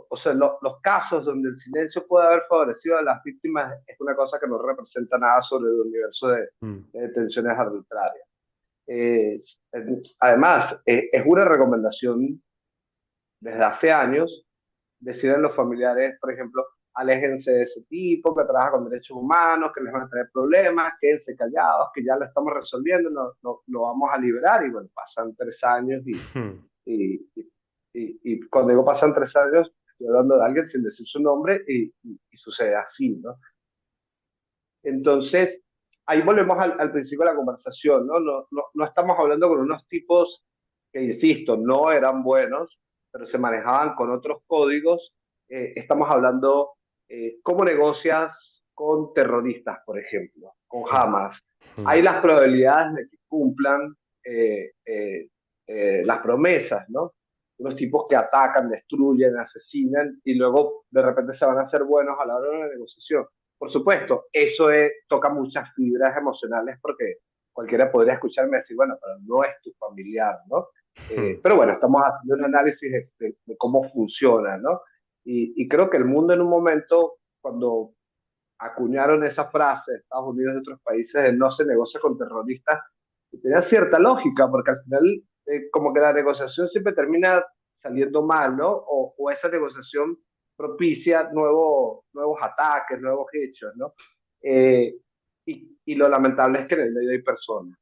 o sea, los casos donde el silencio puede haber favorecido a las víctimas es una cosa que no representa nada sobre el universo Mm. de detenciones arbitrarias. Además, es una recomendación desde hace años, deciden los familiares, por ejemplo, aléjense de ese tipo que trabaja con derechos humanos, que les van a traer problemas, quédense callados, que ya lo estamos resolviendo, lo vamos a liberar. Y bueno, pasan 3 años Mm. y, y cuando digo pasan 3 años, estoy hablando de alguien sin decir su nombre y sucede así, ¿no? Entonces, ahí volvemos al principio de la conversación, ¿no? No estamos hablando con unos tipos que, insisto, no eran buenos, pero se manejaban con otros códigos. Estamos hablando cómo negocias con terroristas, por ejemplo, con Mm. Hamas. Hay Mm. las probabilidades de que cumplan las promesas, ¿no? Unos tipos que atacan, destruyen, asesinan y luego de repente se van a hacer buenos a la hora de la negociación. Por supuesto, eso toca muchas fibras emocionales porque cualquiera podría escucharme y decir, bueno, pero no es tu familiar, ¿no? Mm. Pero bueno, estamos haciendo un análisis de cómo funciona, ¿no? Y creo que el mundo en un momento, cuando acuñaron esa frase de Estados Unidos y otros países de no se negocia con terroristas, y tenía cierta lógica, porque al final como que la negociación siempre termina saliendo mal, ¿no? O esa negociación propicia nuevos ataques, nuevos hechos, ¿no? Eh, y lo lamentable es que en el medio hay personas.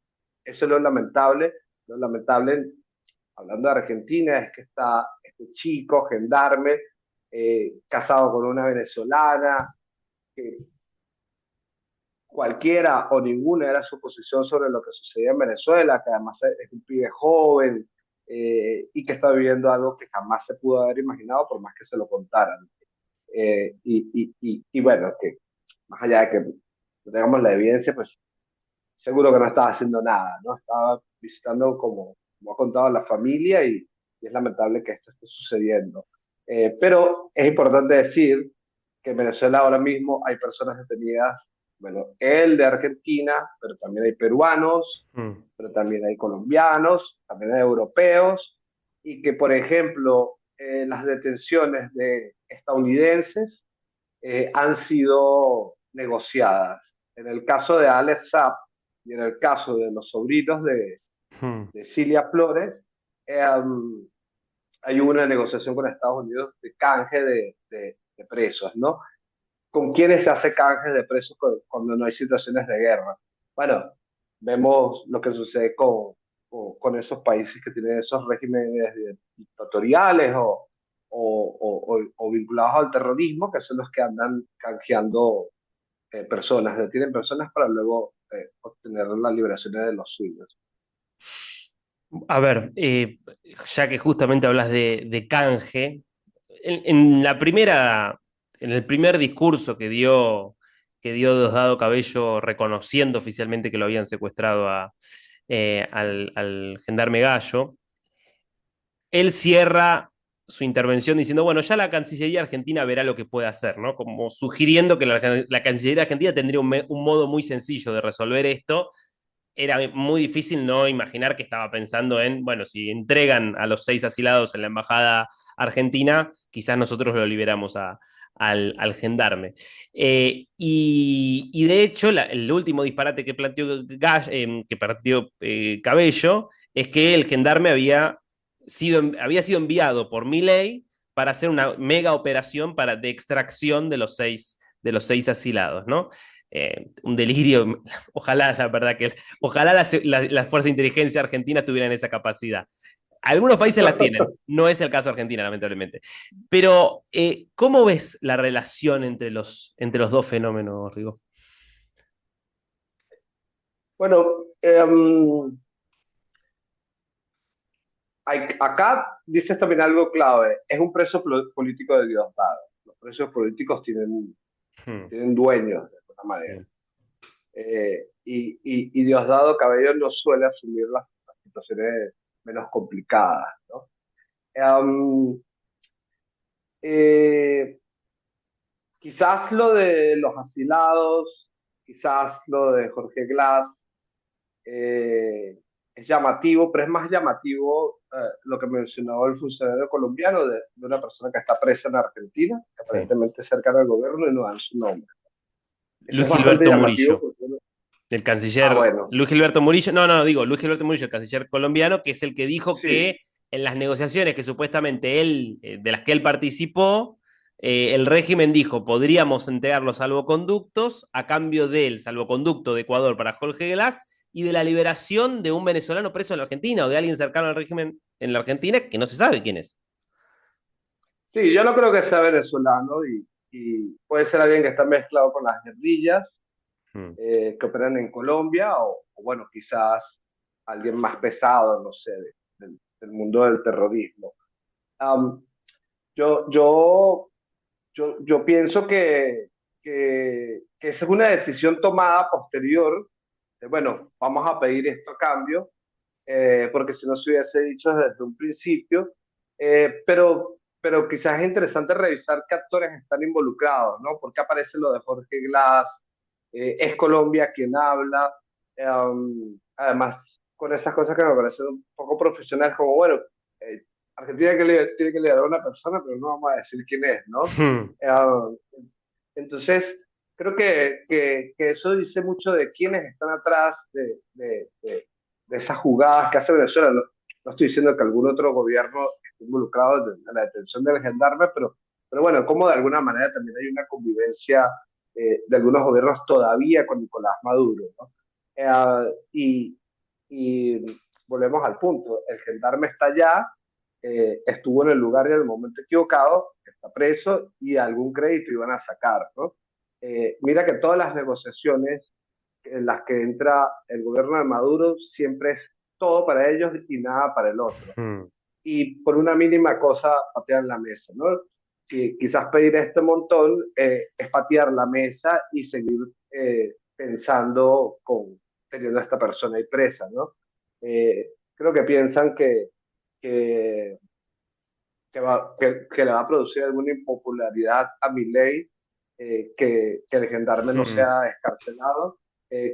Eso es lo lamentable. Lo lamentable, hablando de Argentina, es que está este chico, gendarme, casado con una venezolana, que cualquiera o ninguna era su posición sobre lo que sucedía en Venezuela, que además es un pibe joven, y que está viviendo algo que jamás se pudo haber imaginado por más que se lo contaran. Y bueno, que más allá de que no tengamos la evidencia, pues seguro que no estaba haciendo nada, ¿no? Estaba visitando, como ha contado, la familia, y es lamentable que esto esté sucediendo. Pero es importante decir que en Venezuela ahora mismo hay personas detenidas, bueno, él de Argentina, pero también hay peruanos, Mm. pero también hay colombianos, también hay europeos, y que, por ejemplo, las detenciones de estadounidenses han sido negociadas. En el caso de Alex Saab y en el caso de los sobrinos Mm. de Cilia Flores, eh, hay una negociación con Estados Unidos de canje de presos, ¿no? ¿Con quiénes se hace canje de presos cuando no hay situaciones de guerra? Bueno, vemos lo que sucede con esos países que tienen esos regímenes dictatoriales o vinculados al terrorismo, que son los que andan canjeando personas, detienen personas para luego obtener las liberaciones de los suyos. A ver, ya que justamente hablas de canje, en la primera, en el primer discurso que dio Diosdado Cabello reconociendo oficialmente que lo habían secuestrado al gendarme Gallo, él cierra su intervención diciendo, bueno, ya la Cancillería Argentina verá lo que puede hacer, ¿no? Como sugiriendo que la Cancillería Argentina tendría un modo muy sencillo de resolver esto. Era muy difícil no imaginar que estaba pensando en, bueno, si entregan a los 6 asilados en la embajada argentina, quizás nosotros lo liberamos al gendarme. Y de hecho, el último disparate que planteó Cabello es que el gendarme había sido enviado por Milei para hacer una mega operación de extracción de los seis asilados, ¿no? Un delirio. Ojalá, la verdad, ojalá la Fuerza de Inteligencia Argentina tuvieran esa capacidad. Algunos países la tienen, no es el caso de Argentina, lamentablemente. Pero, ¿cómo ves la relación entre los dos fenómenos, Rigo? Bueno, acá dices también algo clave, es un preso político de Diosdado. Los presos políticos Hmm. tienen dueños, de alguna manera. Sí. Y Diosdado Cabello no suele asumir las situaciones menos complicadas, ¿no? Um, eh, quizás lo de los asilados, quizás lo de Jorge Glass, eh, es llamativo, pero es más llamativo lo que mencionó el funcionario colombiano de una persona que está presa en Argentina, que Sí. aparentemente es cercana al gobierno y no dan su nombre. Eso es Luis bastante Gilberto llamativo Murillo, porque el ah, canciller bueno, Luis Gilberto Murillo, no, digo, Luis Gilberto Murillo, el canciller colombiano, que es el que dijo sí, que en las negociaciones que supuestamente él, de las que él participó, el régimen dijo, podríamos entregar los salvoconductos a cambio del salvoconducto de Ecuador para Jorge Glass y de la liberación de un venezolano preso en la Argentina o de alguien cercano al régimen en la Argentina que no se sabe quién es. sí, yo no creo que sea venezolano y puede ser alguien que está mezclado con las guerrillas Mm. que operan en Colombia o bueno, quizás alguien más pesado, no sé, del mundo del terrorismo. Um, yo, yo, yo pienso que esa es una decisión tomada posterior, de, bueno, vamos a pedir esto a cambio, porque si no se hubiese dicho desde un principio, pero quizás es interesante revisar qué actores están involucrados, ¿no? ¿Por qué aparece lo de Jorge Glass? Es Colombia quien habla, además con esas cosas que me parecen un poco profesionales, como, bueno, eh, Argentina tiene que liderar a una persona, pero no vamos a decir quién es, ¿no? Entonces, creo que eso dice mucho de quiénes están atrás de esas jugadas que hace Venezuela. No, no estoy diciendo que algún otro gobierno esté involucrado en la detención del gendarme, pero bueno, como de alguna manera también hay una convivencia de algunos gobiernos todavía con Nicolás Maduro, ¿no? Y, y volvemos al punto, el gendarme está allá, estuvo en el lugar y en el momento equivocado, está preso y algún crédito iban a sacar, ¿no? Mira que todas las negociaciones en las que entra el gobierno de Maduro siempre es todo para ellos y nada para el otro. Mm. Y por una mínima cosa patean la mesa, ¿no? Quizás pedir este montón es patear la mesa y seguir pensando teniendo a esta persona ahí presa, ¿no? Creo que piensan que, que le va a producir alguna impopularidad a Milei, que el gendarme no Mm. sea escarcelado,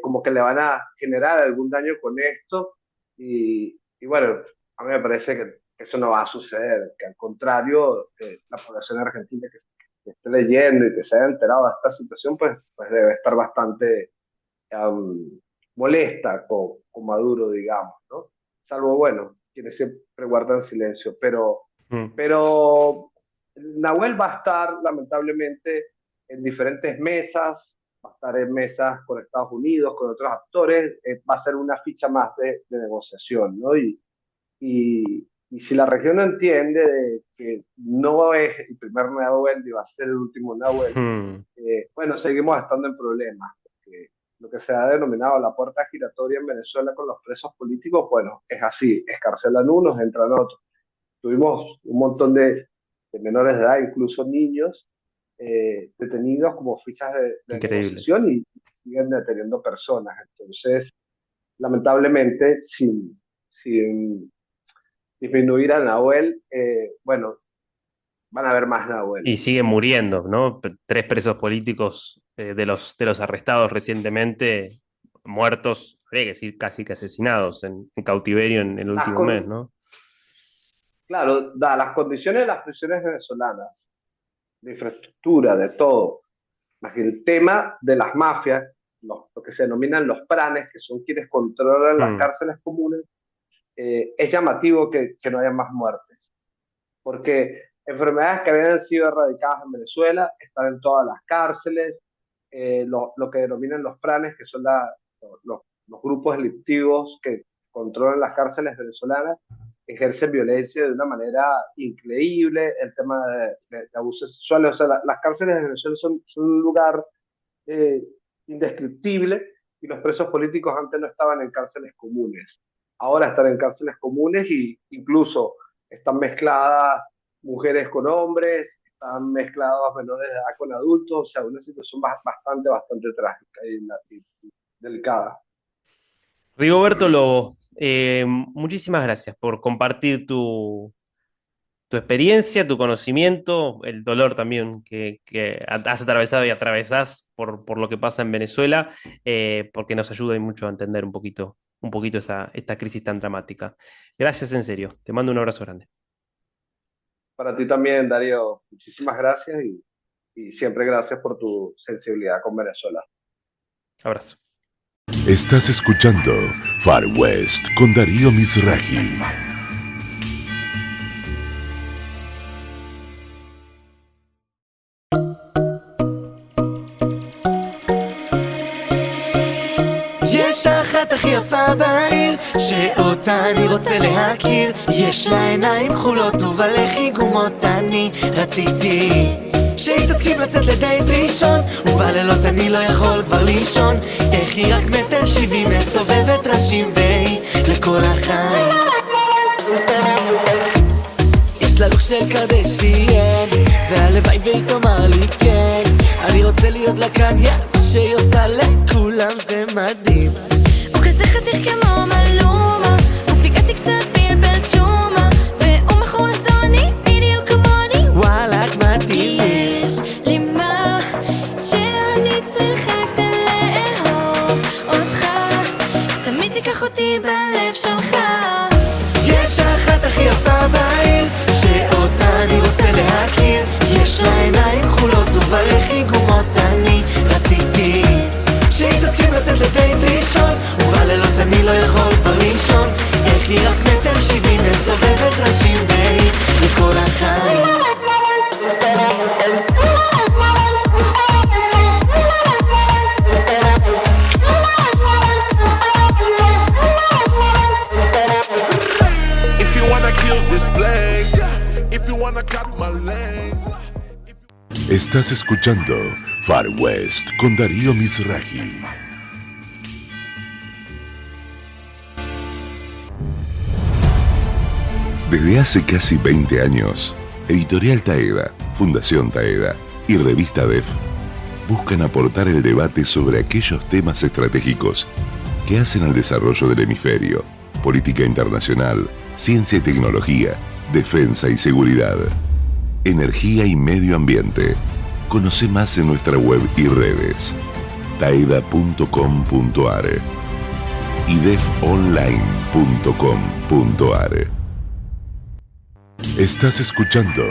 como que le van a generar algún daño con esto y bueno, a mí me parece que eso no va a suceder, que al contrario, la población argentina que esté leyendo y que se haya enterado de esta situación, pues debe estar bastante um, molesta con Maduro, digamos, ¿no? Salvo, bueno, quienes siempre guardan silencio, Mm. pero Nahuel va a estar lamentablemente en diferentes mesas, va a estar en mesas con Estados Unidos, con otros actores, va a ser una ficha más de negociación, ¿no? Y si la región no entiende de que no es el primer Nahuel ni va a ser el último Nahuel, Mm. bueno, seguimos estando en problemas. Porque lo que se ha denominado la puerta giratoria en Venezuela con los presos políticos, bueno, es así, escarcelan unos, entran otros. Tuvimos un montón de menores de edad, incluso niños, detenidos como fichas de Increíbles. negociación y siguen deteniendo personas. Entonces, lamentablemente, sin disminuir a Nahuel, bueno, van a haber más Y Nahueles. siguen muriendo, ¿no? Tres presos políticos de los arrestados recientemente, muertos, habría que decir casi que asesinados en cautiverio en el Las último mes, con, ¿no? claro, da las condiciones de las prisiones venezolanas, de infraestructura, de todo, más el tema de las mafias, lo que se denominan los pranes, que son quienes controlan las Mm. cárceles comunes, es llamativo que no haya más muertes, porque enfermedades que habían sido erradicadas en Venezuela están en todas las cárceles, lo que denominan los pranes, que son los grupos delictivos que controlan las cárceles venezolanas, ejercen violencia de una manera increíble, el tema de abusos sexuales, o sea, las cárceles de Venezuela son un lugar eh, indescriptible y los presos políticos antes no estaban en cárceles comunes. Ahora están en cárceles comunes y incluso están mezcladas mujeres con hombres, están mezclados menores de edad con adultos, o sea, una situación bastante trágica y delicada. Rigoberto Lobo, muchísimas gracias por compartir tu experiencia, tu conocimiento, el dolor también que has atravesado y atravesás por lo que pasa en Venezuela, porque nos ayuda y mucho a entender un poquito esta crisis tan dramática. Gracias en serio, te mando un abrazo grande. Para ti también, Darío, muchísimas gracias y siempre gracias por tu sensibilidad con Venezuela. Abrazo. Estás escuchando Far West con Darío Mizrahi. יש אחת הכי יפה בעיר, שאותה אני רוצה להכיר. יש לה עיניים כחולות ובלחי גומות, אני רציתי שהיא תסכים לצאת לדייט ראשון, ובלילות אני לא יכול כבר לישון. איך היא רק 1.70 מטר, מסובבת ראשים והיא לכל החיים. יש לה לוק של קרדשיין, והלוואי והיא תאמר לי כן. אני רוצה להיות לה כאן, מה שהיא עושה לכולם זה מדהים. הוא כזה חתיך כמו מלומה, הוא פיקאתי קצת בלבל ג'ומה, והוא מכור לזוני בדיוק כמוני. וואלק מדהים. יש לי מה שאני צריכה כדי לאהוב אותך, תמיד תיקח אותי בלב שלך. יש אחת הכי יפה בעיר, שאותה אני רוצה להכיר. יש לה עיניים כחולות ובלחי גומות, אני רציתי שהיא תסכים לצאת לדייט ראשון, ובלילות אני לא יכול כבר לישון. איך היא רק 1.70 מטר, מסובבת ראשים והיא לכל החיים. If you wanna kill this place, if you wanna cut my legs. Estás escuchando Far West con Darío Mizrahi. Desde hace casi 20 años, Editorial Taeda, Fundación Taeda y Revista DEF buscan aportar el debate sobre aquellos temas estratégicos que hacen al desarrollo del hemisferio, política internacional, ciencia y tecnología, defensa y seguridad, energía y medio ambiente. Conoce más en nuestra web y redes, taeda.com.ar y defonline.com.ar. Estás escuchando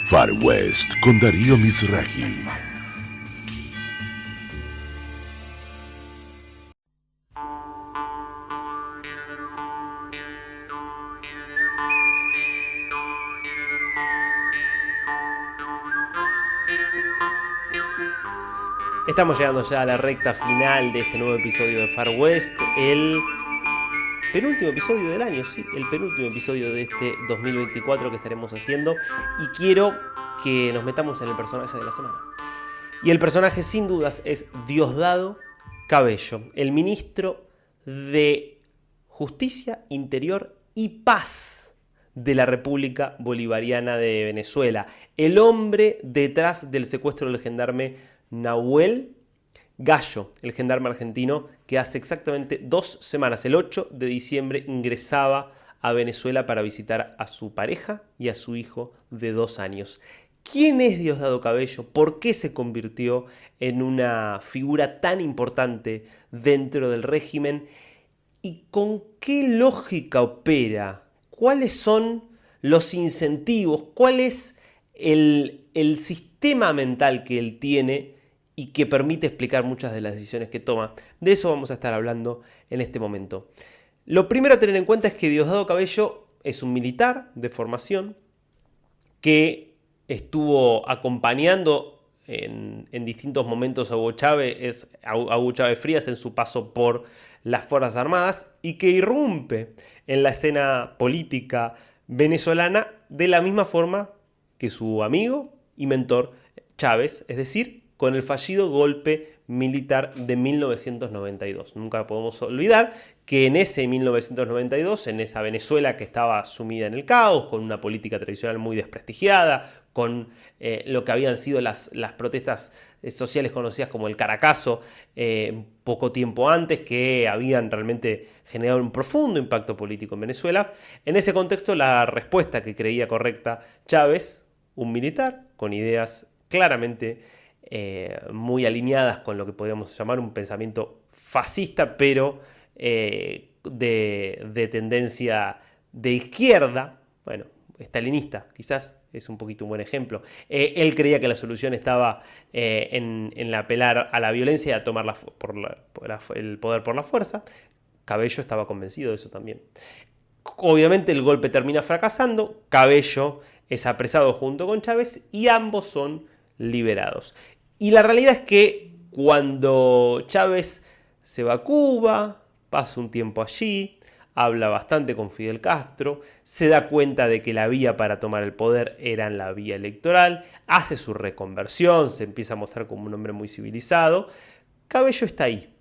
Far West con Darío Mizrahi. Estamos llegando ya a la recta final de este nuevo episodio de Far West, el penúltimo episodio del año, sí, el penúltimo episodio de este 2024 que estaremos haciendo, y quiero que nos metamos en el personaje de la semana. Y el personaje sin dudas es Diosdado Cabello, el ministro de Justicia, Interior y Paz de la República Bolivariana de Venezuela, el hombre detrás del secuestro del gendarme Nahuel Gallo, el gendarme argentino que hace exactamente 2 semanas, el 8 de diciembre, ingresaba a Venezuela para visitar a su pareja y a su hijo de 2 años. ¿Quién es Diosdado Cabello? ¿Por qué se convirtió en una figura tan importante dentro del régimen? ¿Y con qué lógica opera? ¿Cuáles son los incentivos? ¿Cuál es el sistema mental que él tiene y que permite explicar muchas de las decisiones que toma? De eso vamos a estar hablando en este momento. Lo primero a tener en cuenta es que Diosdado Cabello es un militar de formación que estuvo acompañando en distintos momentos a Hugo Chávez Frías en su paso por las Fuerzas Armadas y que irrumpe en la escena política venezolana de la misma forma que su amigo y mentor Chávez, es decir, con el fallido golpe militar de 1992. Nunca podemos olvidar que en ese 1992, en esa Venezuela que estaba sumida en el caos, con una política tradicional muy desprestigiada, con lo que habían sido las protestas sociales conocidas como el Caracazo, poco tiempo antes, que habían realmente generado un profundo impacto político en Venezuela. En ese contexto, la respuesta que creía correcta Chávez, un militar con ideas claramente muy alineadas con lo que podríamos llamar un pensamiento fascista, pero de tendencia de izquierda, bueno, estalinista quizás es un poquito un buen ejemplo. Él creía que la solución estaba en apelar a la violencia y a tomar el poder por la fuerza. Cabello estaba convencido de eso también. Obviamente el golpe termina fracasando, Cabello es apresado junto con Chávez y ambos son liberados. Y la realidad es que cuando Chávez se va a Cuba, pasa un tiempo allí, habla bastante con Fidel Castro, se da cuenta de que la vía para tomar el poder era la vía electoral, hace su reconversión, se empieza a mostrar como un hombre muy civilizado. Cabello está ahí.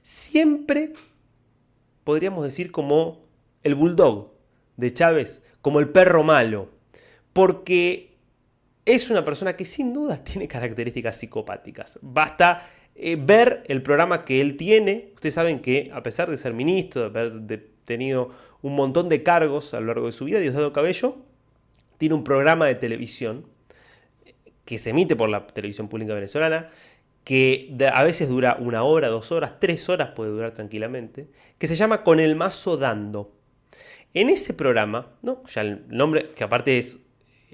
Siempre podríamos decir como el bulldog de Chávez, como el perro malo, porque es una persona que sin duda tiene características psicopáticas. Basta ver el programa que él tiene. Ustedes saben que a pesar de ser ministro, de haber tenido un montón de cargos a lo largo de su vida, Diosdado Cabello tiene un programa de televisión que se emite por la televisión pública venezolana, que a veces dura 1 hora, 2 horas, 3 horas puede durar tranquilamente, que se llama Con el mazo dando. En ese programa, ¿no? Ya el nombre, que aparte es,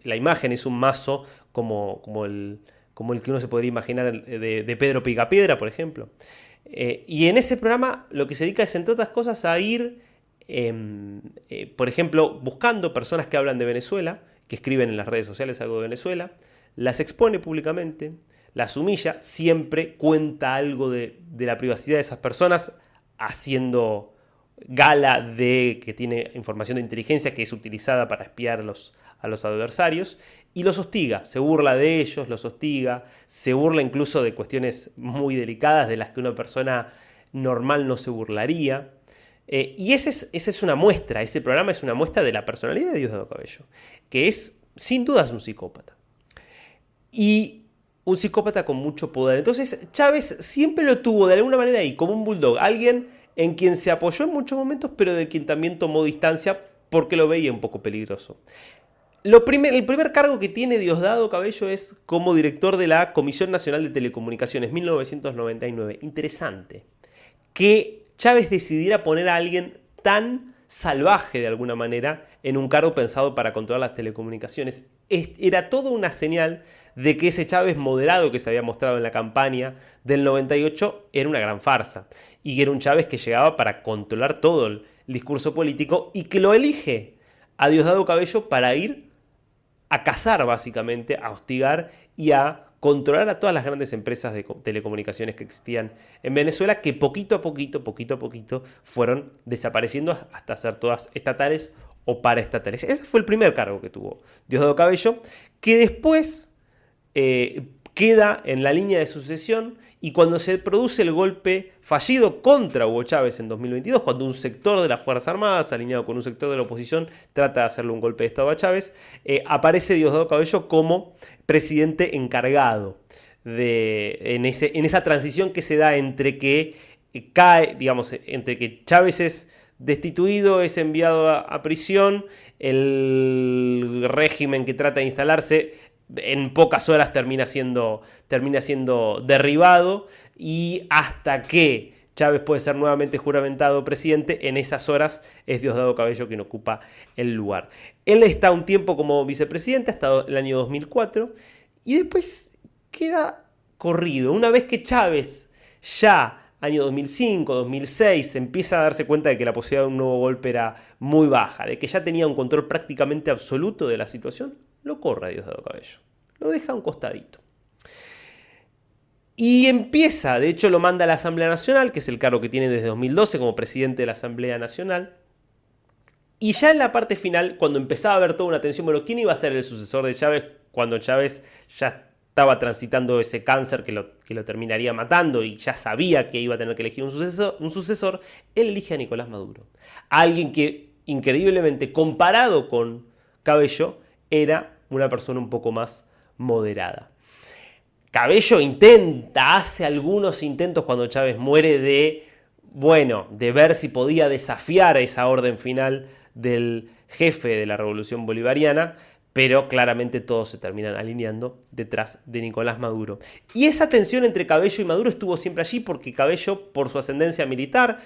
la imagen es un mazo como el que uno se podría imaginar de Pedro Picapiedra, por ejemplo. Y en ese programa lo que se dedica es, entre otras cosas, a ir, por ejemplo, buscando personas que hablan de Venezuela, que escriben en las redes sociales algo de Venezuela, las expone públicamente, las humilla, siempre cuenta algo de la privacidad de esas personas, haciendo gala de que tiene información de inteligencia que es utilizada para espiar a los adversarios, y los hostiga, se burla de ellos, los hostiga, se burla incluso de cuestiones muy delicadas de las que una persona normal no se burlaría. Y esa es una muestra, ese programa es una muestra de la personalidad de Diosdado Cabello, que es, sin dudas, un psicópata. Y un psicópata con mucho poder. Entonces Chávez siempre lo tuvo de alguna manera ahí, como un bulldog, alguien en quien se apoyó en muchos momentos, pero de quien también tomó distancia porque lo veía un poco peligroso. El primer cargo que tiene Diosdado Cabello es como director de la Comisión Nacional de Telecomunicaciones, 1999. Interesante que Chávez decidiera poner a alguien tan salvaje de alguna manera en un cargo pensado para controlar las telecomunicaciones. Era toda una señal de que ese Chávez moderado que se había mostrado en la campaña del 98 era una gran farsa y que era un Chávez que llegaba para controlar todo el discurso político y que lo elige a Diosdado Cabello para ir a cazar básicamente, a hostigar y a controlar a todas las grandes empresas de telecomunicaciones que existían en Venezuela, que poquito a poquito fueron desapareciendo hasta ser todas estatales o paraestatales. Ese fue el primer cargo que tuvo Diosdado Cabello, que después queda en la línea de sucesión, y cuando se produce el golpe fallido contra Hugo Chávez en 2022, cuando un sector de las Fuerzas Armadas, alineado con un sector de la oposición, trata de hacerle un golpe de Estado a Chávez, aparece Diosdado Cabello como presidente encargado en esa transición que se da entre que entre que Chávez es destituido, es enviado a prisión, el régimen que trata de instalarse en pocas horas termina siendo derribado, y hasta que Chávez puede ser nuevamente juramentado presidente, en esas horas es Diosdado Cabello quien ocupa el lugar. Él está un tiempo como vicepresidente hasta el año 2004 y después queda corrido. Una vez que Chávez ya año 2005, 2006, empieza a darse cuenta de que la posibilidad de un nuevo golpe era muy baja, de que ya tenía un control prácticamente absoluto de la situación, lo corre a Diosdado Cabello, lo deja a un costadito. Y empieza, de hecho lo manda a la Asamblea Nacional, que es el cargo que tiene desde 2012 como presidente de la Asamblea Nacional. Y ya en la parte final, cuando empezaba a haber toda una tensión, bueno, ¿quién iba a ser el sucesor de Chávez cuando Chávez ya estaba transitando ese cáncer que lo terminaría matando y ya sabía que iba a tener que elegir un sucesor, él elige a Nicolás Maduro. Alguien que, increíblemente, comparado con Cabello, era una persona un poco más moderada. Cabello hace algunos intentos cuando Chávez muere de ver si podía desafiar esa orden final del jefe de la Revolución Bolivariana, pero claramente todos se terminan alineando detrás de Nicolás Maduro. Y esa tensión entre Cabello y Maduro estuvo siempre allí porque Cabello, por su ascendencia militar,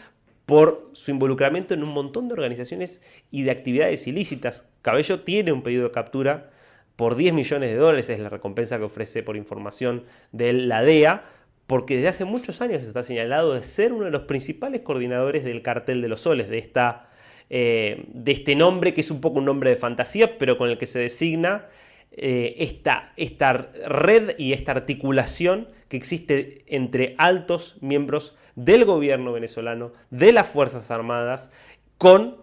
por su involucramiento en un montón de organizaciones y de actividades ilícitas. Cabello tiene un pedido de captura por $10 millones, es la recompensa que ofrece por información de la DEA, porque desde hace muchos años está señalado de ser uno de los principales coordinadores del Cartel de los Soles, de este nombre que es un poco un nombre de fantasía, pero con el que se designa esta red y esta articulación que existe entre altos miembros del gobierno venezolano, de las Fuerzas Armadas, con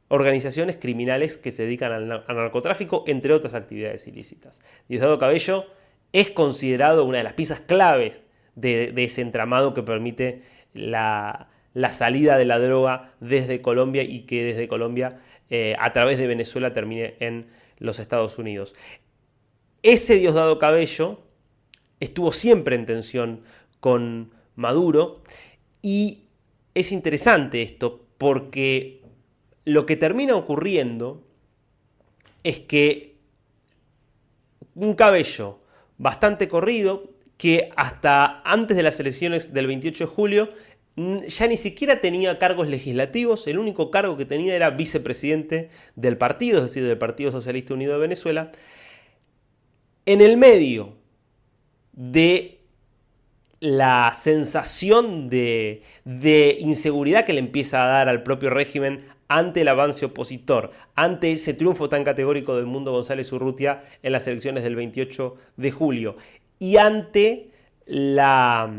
organizaciones criminales que se dedican al narcotráfico, entre otras actividades ilícitas. Diosdado Cabello es considerado una de las piezas claves de ese entramado que permite la salida de la droga desde Colombia y que desde Colombia, a través de Venezuela, termine en los Estados Unidos. Ese Diosdado Cabello estuvo siempre en tensión con Maduro y es interesante esto porque lo que termina ocurriendo es que un Cabello bastante corrido, que hasta antes de las elecciones del 28 de julio ya ni siquiera tenía cargos legislativos, el único cargo que tenía era vicepresidente del partido, es decir, del Partido Socialista Unido de Venezuela. En el medio de la sensación de inseguridad que le empieza a dar al propio régimen ante el avance opositor, ante ese triunfo tan categórico del Mundo González Urrutia en las elecciones del 28 de julio, y ante la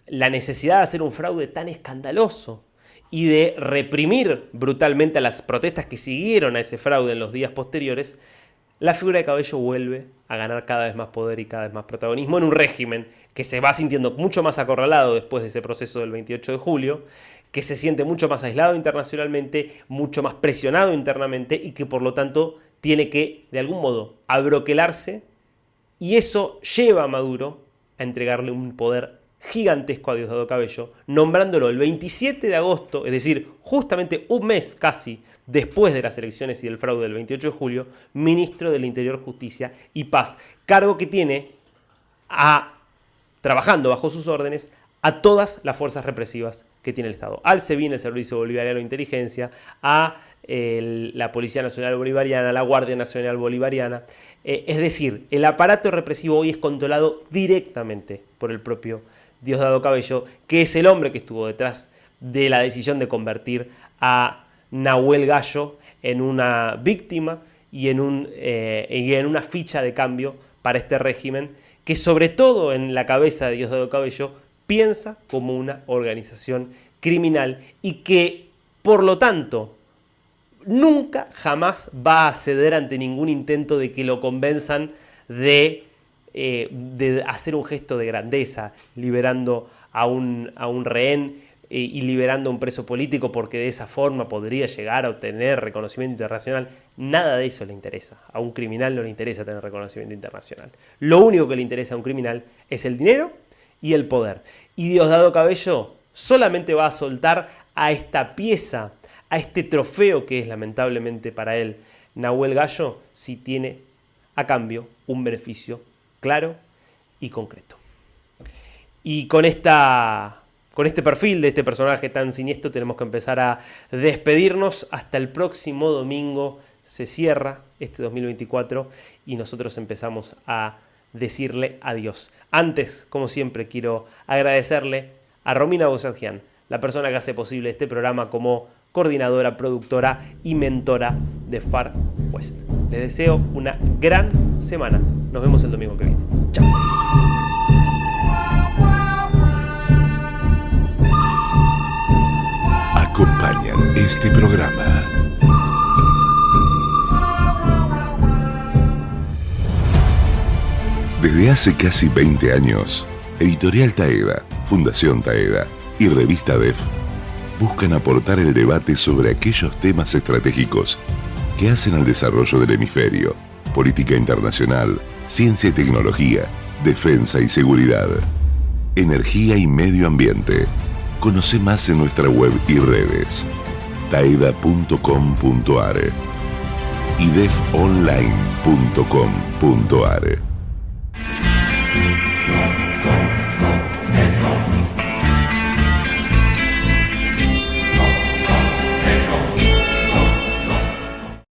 necesidad de hacer un fraude tan escandaloso y de reprimir brutalmente a las protestas que siguieron a ese fraude en los días posteriores, la figura de Cabello vuelve a ganar cada vez más poder y cada vez más protagonismo en un régimen que se va sintiendo mucho más acorralado después de ese proceso del 28 de julio, que se siente mucho más aislado internacionalmente, mucho más presionado internamente y que por lo tanto tiene que, de algún modo, abroquelarse, y eso lleva a Maduro a entregarle un poder gigantesco a Diosdado Cabello, nombrándolo el 27 de agosto, es decir, justamente un mes casi después de las elecciones y del fraude del 28 de julio, ministro del Interior, Justicia y Paz, cargo que tiene trabajando bajo sus órdenes a todas las fuerzas represivas que tiene el Estado, al SEBIN, el Servicio Bolivariano de Inteligencia, a la Policía Nacional Bolivariana, la Guardia Nacional Bolivariana. Es decir, el aparato represivo hoy es controlado directamente por el propio Diosdado Cabello, que es el hombre que estuvo detrás de la decisión de convertir a Nahuel Gallo en una víctima y en una ficha de cambio para este régimen, que sobre todo en la cabeza de Diosdado Cabello piensa como una organización criminal y que, por lo tanto, nunca jamás va a ceder ante ningún intento de que lo convenzan de hacer un gesto de grandeza, liberando a un rehén y liberando a un preso político, porque de esa forma podría llegar a obtener reconocimiento internacional. Nada de eso le interesa. A un criminal no le interesa tener reconocimiento internacional. Lo único que le interesa a un criminal es el dinero y el poder. Y Diosdado Cabello solamente va a soltar a esta pieza, a este trofeo que es lamentablemente para él Nahuel Gallo, si tiene a cambio un beneficio claro y concreto. Y con este perfil de este personaje tan siniestro tenemos que empezar a despedirnos. Hasta el próximo domingo se cierra este 2024 y nosotros empezamos a decirle adiós. Antes, como siempre, quiero agradecerle a Romina Bozangian, la persona que hace posible este programa como coordinadora, productora y mentora de Far West. Les deseo una gran semana. Nos vemos el domingo que viene. Chao. Acompañan este programa Desde hace casi 20 años, Editorial Taeda, Fundación Taeda y Revista DEF buscan aportar el debate sobre aquellos temas estratégicos que hacen al desarrollo del hemisferio, política internacional, ciencia y tecnología, defensa y seguridad, energía y medio ambiente. Conoce más en nuestra web y redes, taeda.com.ar y defonline.com.ar.